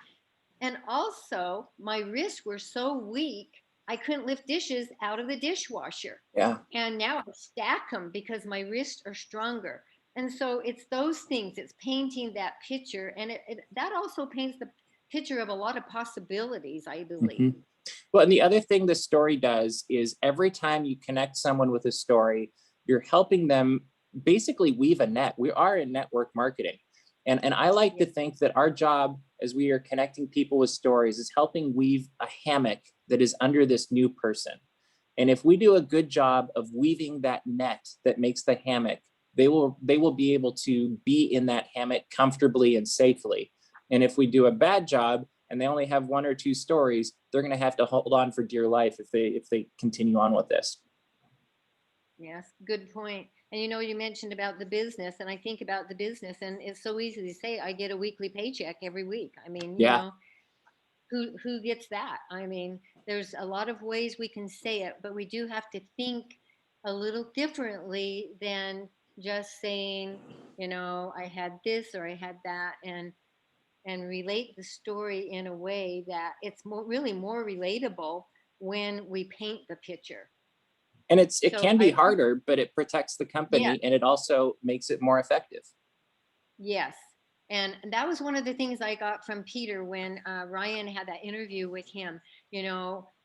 And also, my wrists were so weak, I couldn't lift dishes out of the dishwasher. Yeah. And now I stack them because my wrists are stronger. And so it's those things, it's painting that picture. And that also paints the picture of a lot of possibilities, I believe. Mm-hmm. Well, and the other thing the story does is, every time you connect someone with a story, you're helping them basically weave a net. We are in network marketing. And I like to think that our job, as we are connecting people with stories, is helping weave a hammock that is under this new person. And if we do a good job of weaving that net that makes the hammock, they will be able to be in that hammock comfortably and safely. And if we do a bad job and they only have 1 or 2 stories, they're going to have to hold on for dear life if they continue on with this. Yes, good point. And you mentioned about the business, and I think about the business, and it's so easy to say, I get a weekly paycheck every week. I mean, Yeah. Who gets that? I mean, there's a lot of ways we can say it, but we do have to think a little differently than just saying, I had this or I had that, and relate the story in a way that it's really more relatable when we paint the picture. And it So can be harder, but it protects the company, Yeah. and it also makes it more effective. Yes. And that was one of the things I got from Peter when Ryan had that interview with him,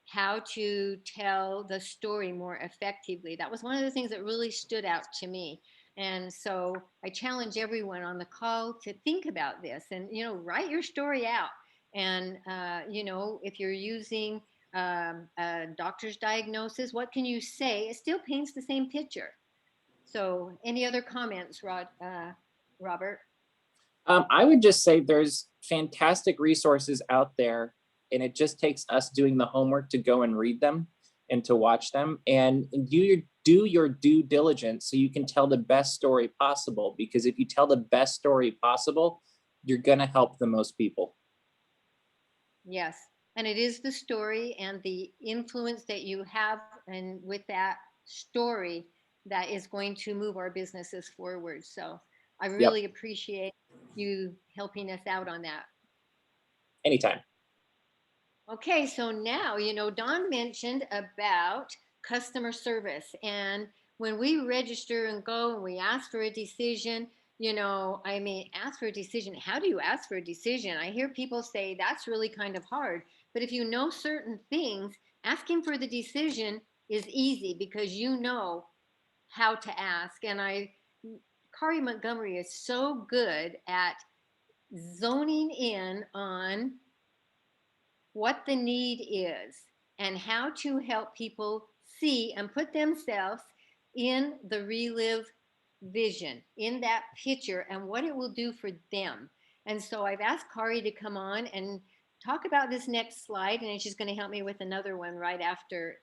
how to tell the story more effectively. That was one of the things that really stood out to me. And so I challenge everyone on the call to think about this and, write your story out. And, if you're using a doctor's diagnosis, what can you say? It still paints the same picture. So any other comments, Robert? I would just say there's fantastic resources out there, and it just takes us doing the homework to go and read them and to watch them and do your due diligence so you can tell the best story possible. Because if you tell the best story possible, you're going to help the most people. Yes. And it is the story and the influence that you have, and with that story, that is going to move our businesses forward. So I Yep. really appreciate you helping us out on that. Anytime. Okay, so now, Don mentioned about customer service. And when we register and go and we ask for a decision, ask for a decision. How do you ask for a decision? I hear people say that's really kind of hard. But if you know certain things, asking for the decision is easy because you know how to ask. And Kari Montgomery is so good at zoning in on what the need is and how to help people see and put themselves in the Relive vision, in that picture, and what it will do for them. And so I've asked Kari to come on and talk about this next slide, and then she's going to help me with another one right after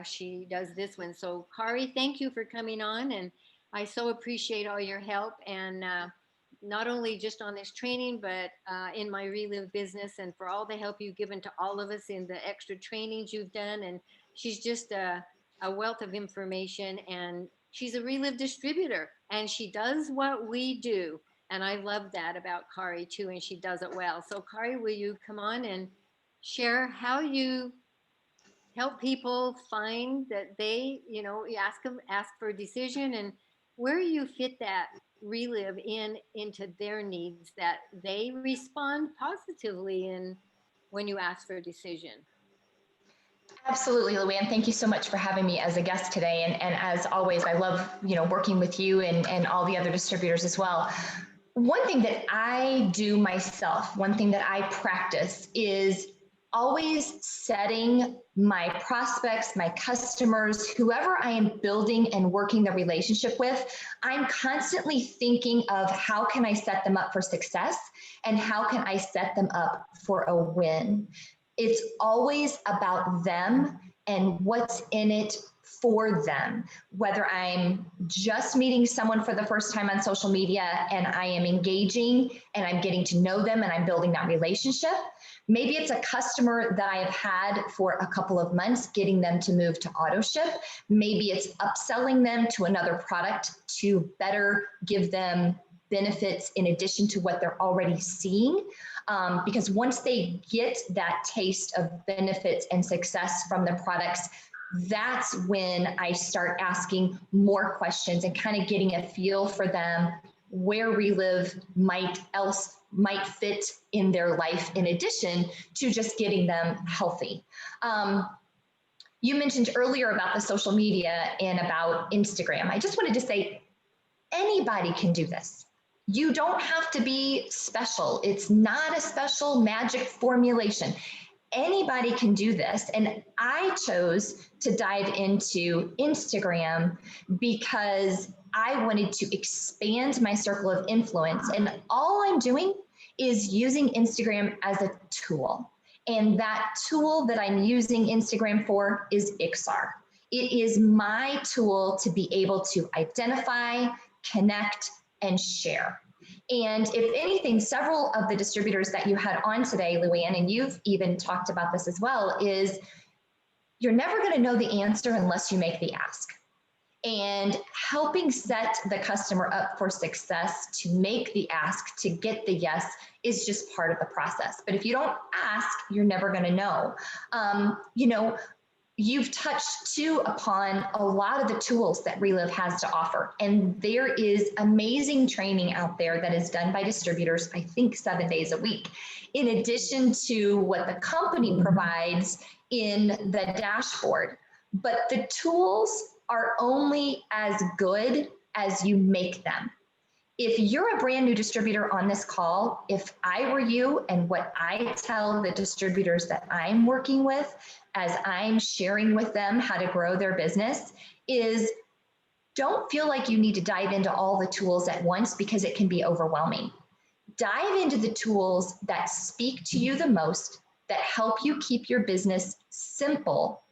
she does this one. So Kari, thank you for coming on, and I so appreciate all your help, and not only just on this training, but in my Relive business, and for all the help you've given to all of us in the extra trainings you've done. And she's just a wealth of information, and she's a Relive distributor, and she does what we do. And I love that about Kari too, and she does it well. So Kari, will you come on and share how you help people find that they, you ask for a decision, and where you fit that Relive into their needs, that they respond positively in when you ask for a decision? Absolutely, Lou Ann. Thank you so much for having me as a guest today. And as always, I love, working with you and all the other distributors as well. One thing that I do myself, one thing that I practice is always setting my prospects, my customers, whoever I am building and working the relationship with, I'm constantly thinking of how can I set them up for success and how can I set them up for a win. It's always about them and what's in it for them. Whether I'm just meeting someone for the first time on social media and I am engaging and I'm getting to know them and I'm building that relationship. Maybe it's a customer that I have had for a couple of months, getting them to move to auto ship. Maybe it's upselling them to another product to better give them benefits in addition to what they're already seeing. Because once they get that taste of benefits and success from the products, that's when I start asking more questions and kind of getting a feel for them, where Relive might fit in their life in addition to just getting them healthy. You mentioned earlier about the social media and about Instagram. I just wanted to say, anybody can do this. You don't have to be special. It's not a special magic formulation. Anybody can do this. And I chose to dive into Instagram because I wanted to expand my circle of influence. And all I'm doing is using Instagram as a tool. And that tool that I'm using Instagram for is XR. It is my tool to be able to identify, connect, and share. And if anything, several of the distributors that you had on today, Lou Ann, and you've even talked about this as well, is you're never going to know the answer unless you make the ask. And helping set the customer up for success to make the ask, to get the yes, is just part of the process. But if you don't ask, you're never going to know. You've touched too upon a lot of the tools that Relive has to offer. And there is amazing training out there that is done by distributors, I think 7 days a week, in addition to what the company provides in the dashboard. But the tools are only as good as you make them. If you're a brand new distributor on this call, if I were you, and what I tell the distributors that I'm working with as I'm sharing with them how to grow their business is, don't feel like you need to dive into all the tools at once because it can be overwhelming. dive into the tools that speak to you the most, that help you keep your business simple,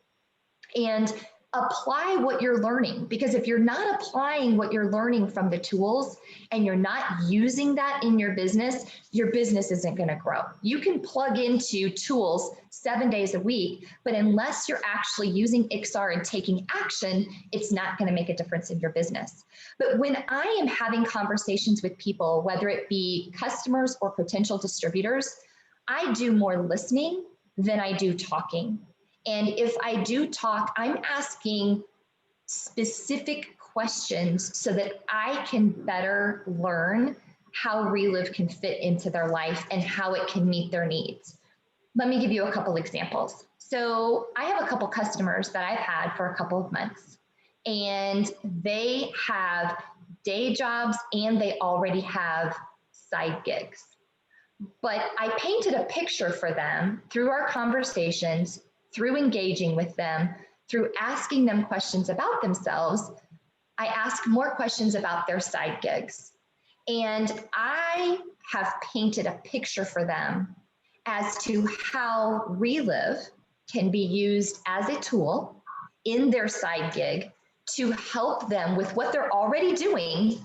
and apply what you're learning. Because if you're not applying what you're learning from the tools and you're not using that in your business isn't going to grow. You can plug into tools 7 days a week, but unless you're actually using XR and taking action, it's not going to make a difference in your business. But when I am having conversations with people, whether it be customers or potential distributors, I do more listening than I do talking. And if I do talk, I'm asking specific questions so that I can better learn how Relive can fit into their life and how it can meet their needs. Let me give you a couple examples. So I have a couple customers that I've had for a couple of months, and they have day jobs and they already have side gigs. But I painted a picture for them through our conversations, through engaging with them, through asking them questions about themselves. I asked more questions about their side gigs. And I have painted a picture for them as to how Relive can be used as a tool in their side gig to help them with what they're already doing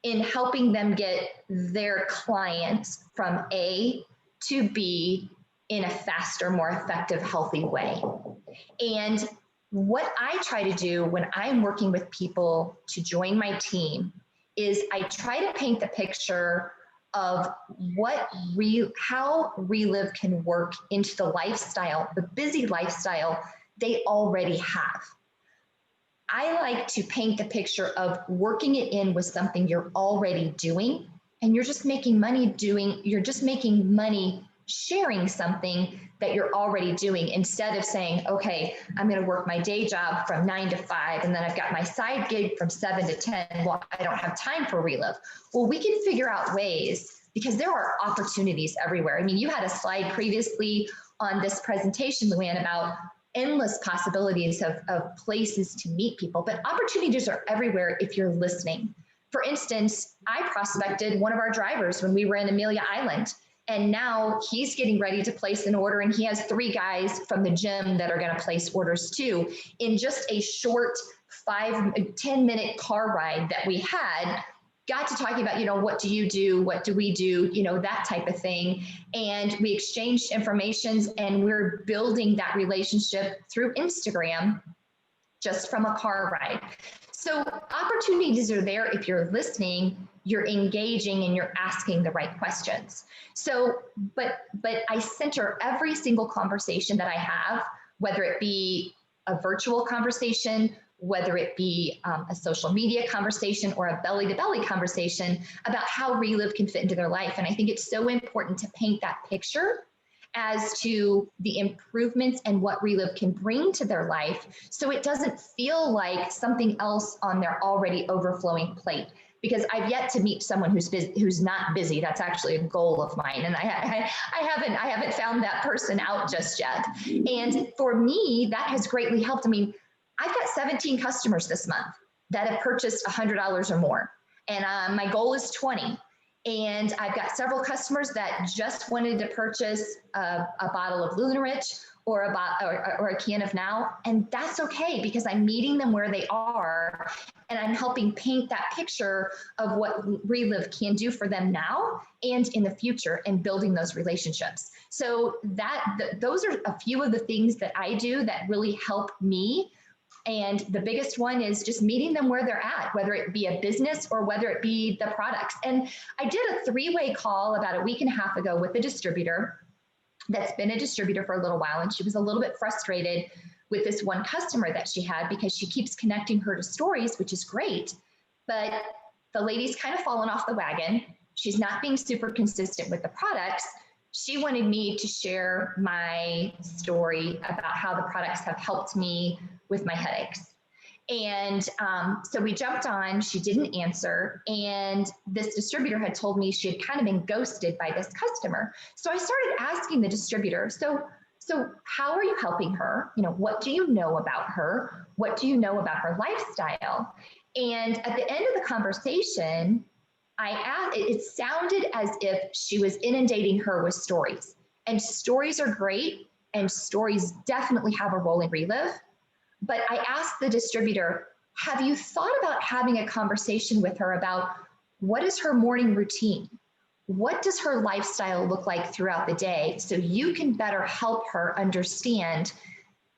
in helping them get their clients from A to B in a faster, more effective, healthy way. And what I try to do when I'm working with people to join my team is I try to paint the picture of how Relive can work into the lifestyle, the busy lifestyle they already have. I like to paint the picture of working it in with something you're already doing, and you're just making money sharing something that you're already doing, instead of saying, okay, I'm going to work my day job from 9 to 5, and then I've got my side gig from 7 to 10. Well, I don't have time for Relive. Well, we can figure out ways, because there are opportunities everywhere. I mean, you had a slide previously on this presentation, Lou Ann, about endless possibilities of places to meet people, but opportunities are everywhere if you're listening. For instance, I prospected one of our drivers when we were in Amelia Island, and now he's getting ready to place an order, and he has 3 guys from the gym that are going to place orders too, in just a short 10-minute car ride that we had. Got to talking about, what do you do? What do we do? That type of thing. And we exchanged information, and we're building that relationship through Instagram just from a car ride. So opportunities are there if you're listening, you're engaging, and you're asking the right questions. So, but I center every single conversation that I have, whether it be a virtual conversation, whether it be a social media conversation or a belly-to-belly conversation, about how Relive can fit into their life. And I think it's so important to paint that picture as to the improvements and what Relive can bring to their life, so it doesn't feel like something else on their already overflowing plate. Because I've yet to meet someone who's busy, who's not busy. That's actually a goal of mine, and I haven't found that person out just yet. And for me, that has greatly helped. I mean, I've got 17 customers this month that have purchased $100 or more, and my goal is 20. And I've got several customers that just wanted to purchase a bottle of Lunarich or a can of Now, and that's okay, because I'm meeting them where they are, and I'm helping paint that picture of what Relive can do for them now and in the future, and building those relationships. So those are a few of the things that I do that really help me. And the biggest one is just meeting them where they're at, whether it be a business or whether it be the products. And I did a 3-way call about a week and a half ago with a distributor that's been a distributor for a little while. And she was a little bit frustrated with this one customer that she had, because she keeps connecting her to stories, which is great. But the lady's kind of fallen off the wagon. She's not being super consistent with the products. She wanted me to share my story about how the products have helped me with my headaches. And so we jumped on, she didn't answer. And this distributor had told me she had kind of been ghosted by this customer. So I started asking the distributor, so how are you helping her? What do you know about her? What do you know about her lifestyle? And at the end of the conversation, it sounded as if she was inundating her with stories. And stories are great, and stories definitely have a role in Relive. But I asked the distributor, have you thought about having a conversation with her about what is her morning routine? What does her lifestyle look like throughout the day, so you can better help her understand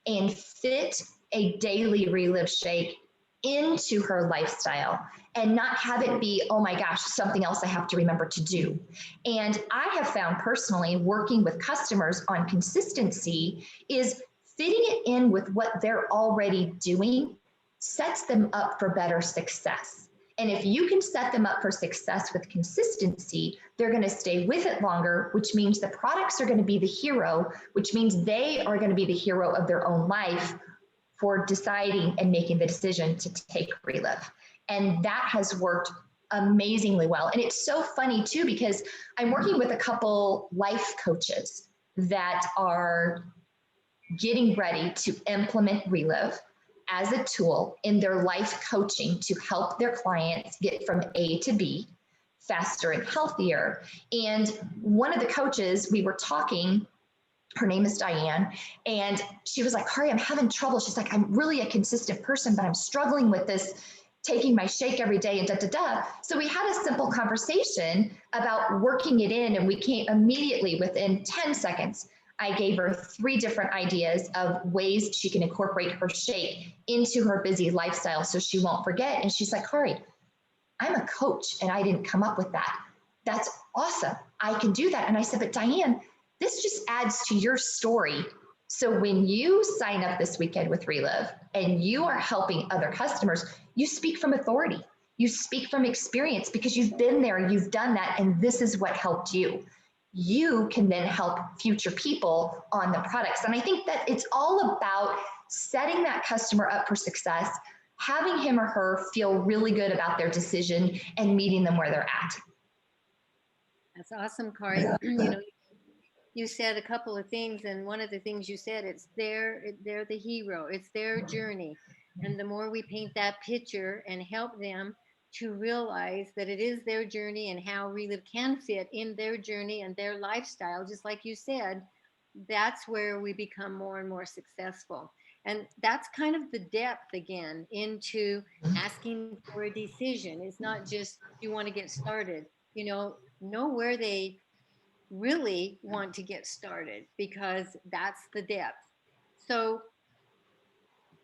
and fit a daily Relive shake into her lifestyle and not have it be, oh my gosh, something else I have to remember to do. And I have found personally, working with customers on consistency, is fitting it in with what they're already doing sets them up for better success. And if you can set them up for success with consistency, they're going to stay with it longer, which means the products are going to be the hero, which means they are going to be the hero of their own life for deciding and making the decision to take Relive. And that has worked amazingly well. And it's so funny too, because I'm working with a couple life coaches that are getting ready to implement Relive as a tool in their life coaching to help their clients get from A to B faster and healthier. And one of the coaches, we were talking, her name is Diane, and she was like, Kari, I'm having trouble. She's like, I'm really a consistent person, but I'm struggling with this, taking my shake every day and da, da, da. So we had a simple conversation about working it in, and we came immediately within 10 seconds. I gave her 3 different ideas of ways she can incorporate her shake into her busy lifestyle so she won't forget. And she's like, Kari, I'm a coach and I didn't come up with that. That's awesome. I can do that. And I said, but Diane, this just adds to your story. So when you sign up this weekend with Relive and you are helping other customers, you speak from authority. You speak from experience because you've been there, you've done that, and this is what helped you. You can then help future people on the products. And I think that it's all about setting that customer up for success, having him or her feel really good about their decision, and meeting them where they're at. That's awesome, Kari. You know, you said a couple of things, and one of the things you said, they're the hero, it's their journey. And the more we paint that picture and help them to realize that it is their journey and how Relive can fit in their journey and their lifestyle, just like you said, that's where we become more and more successful. And that's kind of the depth again into asking for a decision. It's not just you want to get started, know where they really want to get started, because that's the depth. So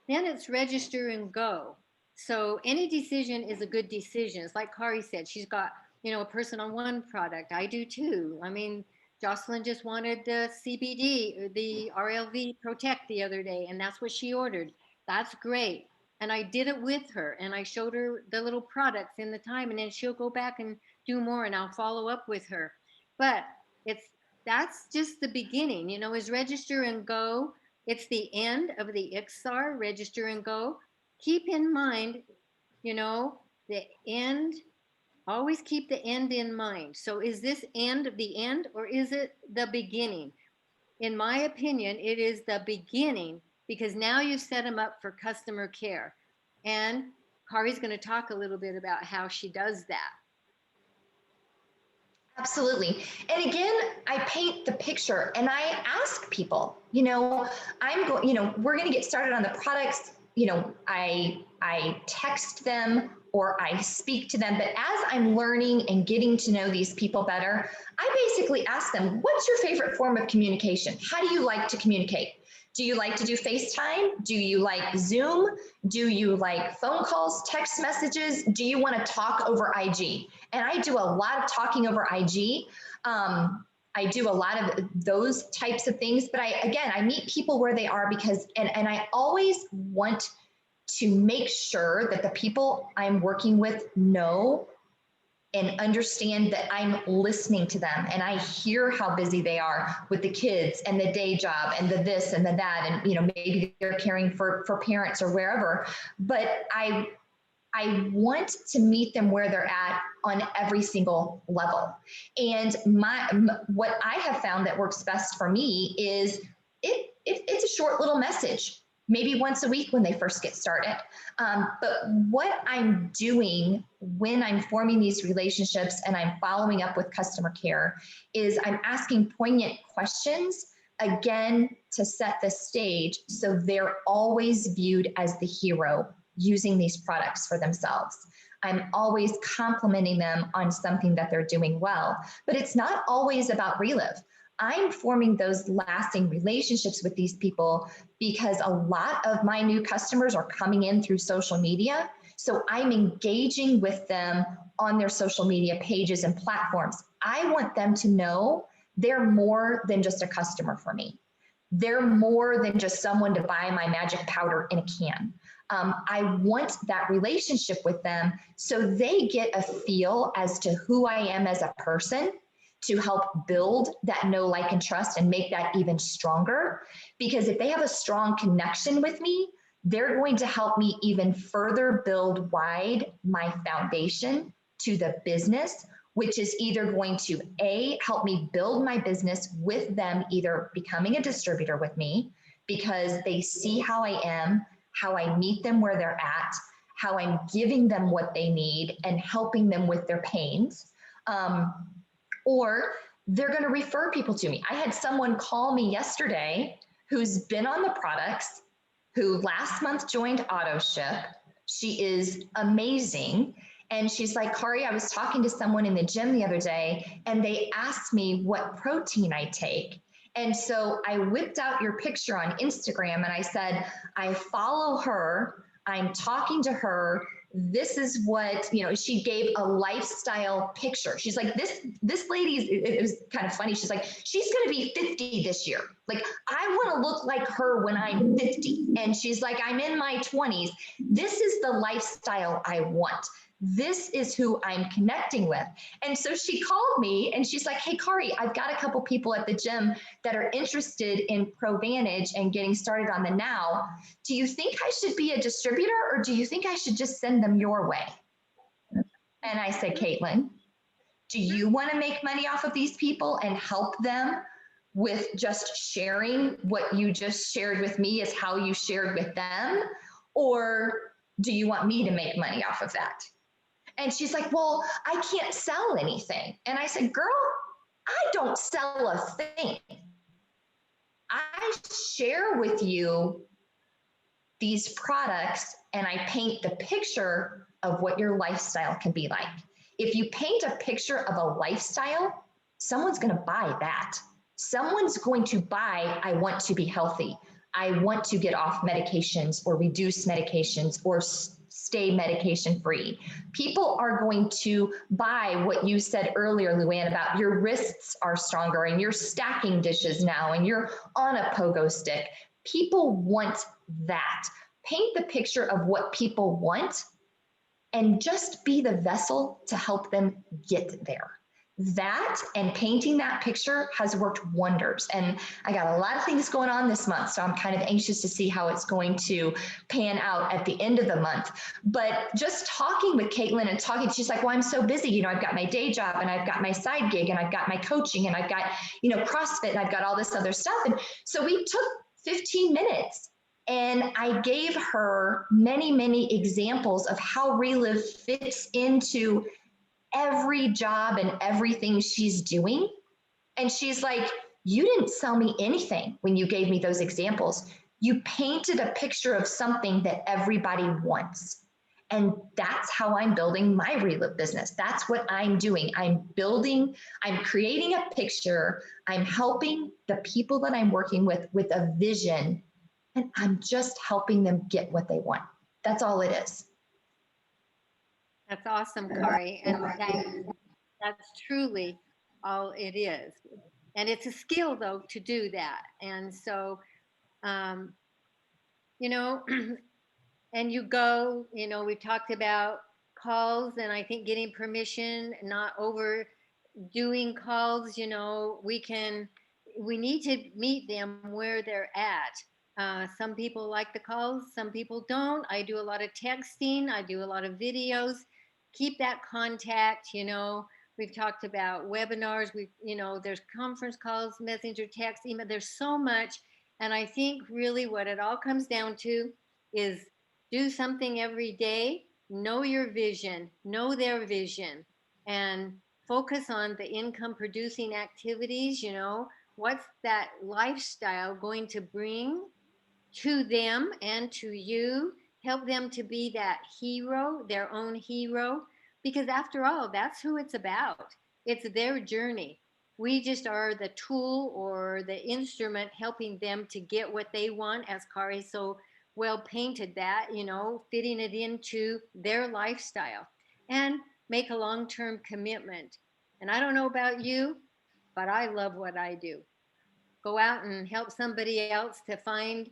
then it's register and go. So any decision is a good decision. It's like Kari said, she's got, a person on one product. I do too. I mean, Jocelyn just wanted the CBD, the RLV Protect the other day, and that's what she ordered. That's great. And I did it with her, and I showed her the little products in the time, and then she'll go back and do more, and I'll follow up with her. But that's just the beginning, is register and go. It's the end of the IXAR, register and go. Keep in mind, the end, always keep the end in mind. So is this end the end, or is it the beginning? In my opinion, it is the beginning, because now you've set them up for customer care. And Kari's going to talk a little bit about how she does that. Absolutely. And again, I paint the picture and I ask people, we're going to get started on the products. I text them or I speak to them, but as I'm learning and getting to know these people better, I basically ask them, what's your favorite form of communication? How do you like to communicate? Do you like to do FaceTime? Do you like Zoom? Do you like phone calls, text messages? Do you want to talk over IG? And I do a lot of talking over IG. I do a lot of those types of things, but I meet people where they are because, and I always want to make sure that the people I'm working with know and understand that I'm listening to them, and I hear how busy they are with the kids and the day job and the this and the that, and maybe they're caring for parents or wherever, but I want to meet them where they're at on every single level. And what I have found that works best for me is it's a short little message. maybe once a week when they first get started. But what I'm doing when I'm forming these relationships and I'm following up with customer care is I'm asking poignant questions, again, to set the stage so they're always viewed as the hero using these products for themselves. I'm always complimenting them on something that they're doing well, but it's not always about Relive. I'm forming those lasting relationships with these people because a lot of my new customers are coming in through social media. So I'm engaging with them on their social media pages and platforms. I want them to know they're more than just a customer for me. They're more than just someone to buy my magic powder in a can. I want that relationship with them so they get a feel as to who I am as a person, to help build that know, like, and trust and make that even stronger. Because if they have a strong connection with me, they're going to help me even further build wide my foundation to the business, which is either going to help me build my business with them, either becoming a distributor with me because they see how I am, how I meet them where they're at, how I'm giving them what they need and helping them with their pains. Or they're going to refer people to me. I had someone call me yesterday who's been on the products, who last month joined AutoShip. She is amazing. And she's like, Kari, I was talking to someone in the gym the other day, and they asked me what protein I take. And so I whipped out your picture on Instagram and I said, I follow her. I'm talking to her. This is what, she gave a lifestyle picture. She's like, this lady, it was kind of funny. She's like, she's going to be 50 this year. Like, I want to look like her when I'm 50. And she's like, I'm in my 20s. This is the lifestyle I want. This is who I'm connecting with. And so she called me and she's like, hey, Kari, I've got a couple people at the gym that are interested in ProVantage and getting started on the now. Do you think I should be a distributor or do you think I should just send them your way? And I said, Caitlin, do you want to make money off of these people and help them with just sharing what you just shared with me is how you shared with them? Or do you want me to make money off of that? And she's like, well, I can't sell anything. And I said, girl, I don't sell a thing. I share with you these products and I paint the picture of what your lifestyle can be like. If you paint a picture of a lifestyle, someone's going to buy that. Someone's going to buy, I want to be healthy. I want to get off medications or reduce medications or stay medication free. People are going to buy what you said earlier, Lou Ann, about your wrists are stronger and you're stacking dishes now and you're on a pogo stick. People want that. Paint the picture of what people want and just be the vessel to help them get there. That and painting that picture has worked wonders. And I got a lot of things going on this month, so I'm kind of anxious to see how it's going to pan out at the end of the month. But just talking with Caitlin and talking, she's like, well, I'm so busy. I've got my day job and I've got my side gig and I've got my coaching and I've got, CrossFit and I've got all this other stuff. And so we took 15 minutes and I gave her many, many examples of how Relive fits into every job and everything she's doing. And she's like, you didn't sell me anything when you gave me those examples. You painted a picture of something that everybody wants. And that's how I'm building my Relive business. That's what I'm doing. I'm creating a picture. I'm helping the people that I'm working with a vision, and I'm just helping them get what they want. That's all it is. That's awesome, Kari. And that's truly all it is. And it's a skill, though, to do that. And so, and you go, we talked about calls and I think getting permission, not overdoing calls, we need to meet them where they're at. Some people like the calls, some people don't. I do a lot of texting. I do a lot of videos. Keep that contact, we've talked about webinars, there's conference calls, messenger, text, email. There's so much And I think really what it all comes down to is do something every day, know your vision, know their vision, and focus on the income producing activities. What's that lifestyle going to bring to them and to you? Help them to be that hero, their own hero, because after all, that's who it's about. It's their journey. We just are the tool or the instrument helping them to get what they want, as Kari so well painted that, fitting it into their lifestyle and make a long term commitment. And I don't know about you, but I love what I do. Go out and help somebody else to find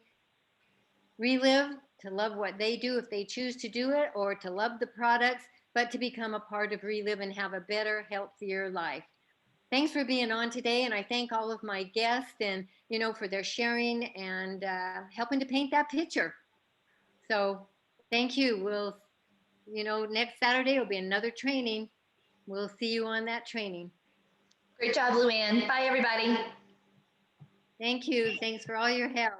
Relive, to love what they do if they choose to do it, or to love the products, but to become a part of Relive and have a better, healthier life. Thanks for being on today, and I thank all of my guests and for their sharing and helping to paint that picture. So thank you. We'll next Saturday will be another training. We'll see you on that training. Great job, Lou Ann. Bye, everybody. Thank you. Thanks for all your help.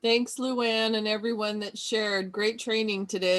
Thanks, Lou Ann, and everyone that shared. Great training today.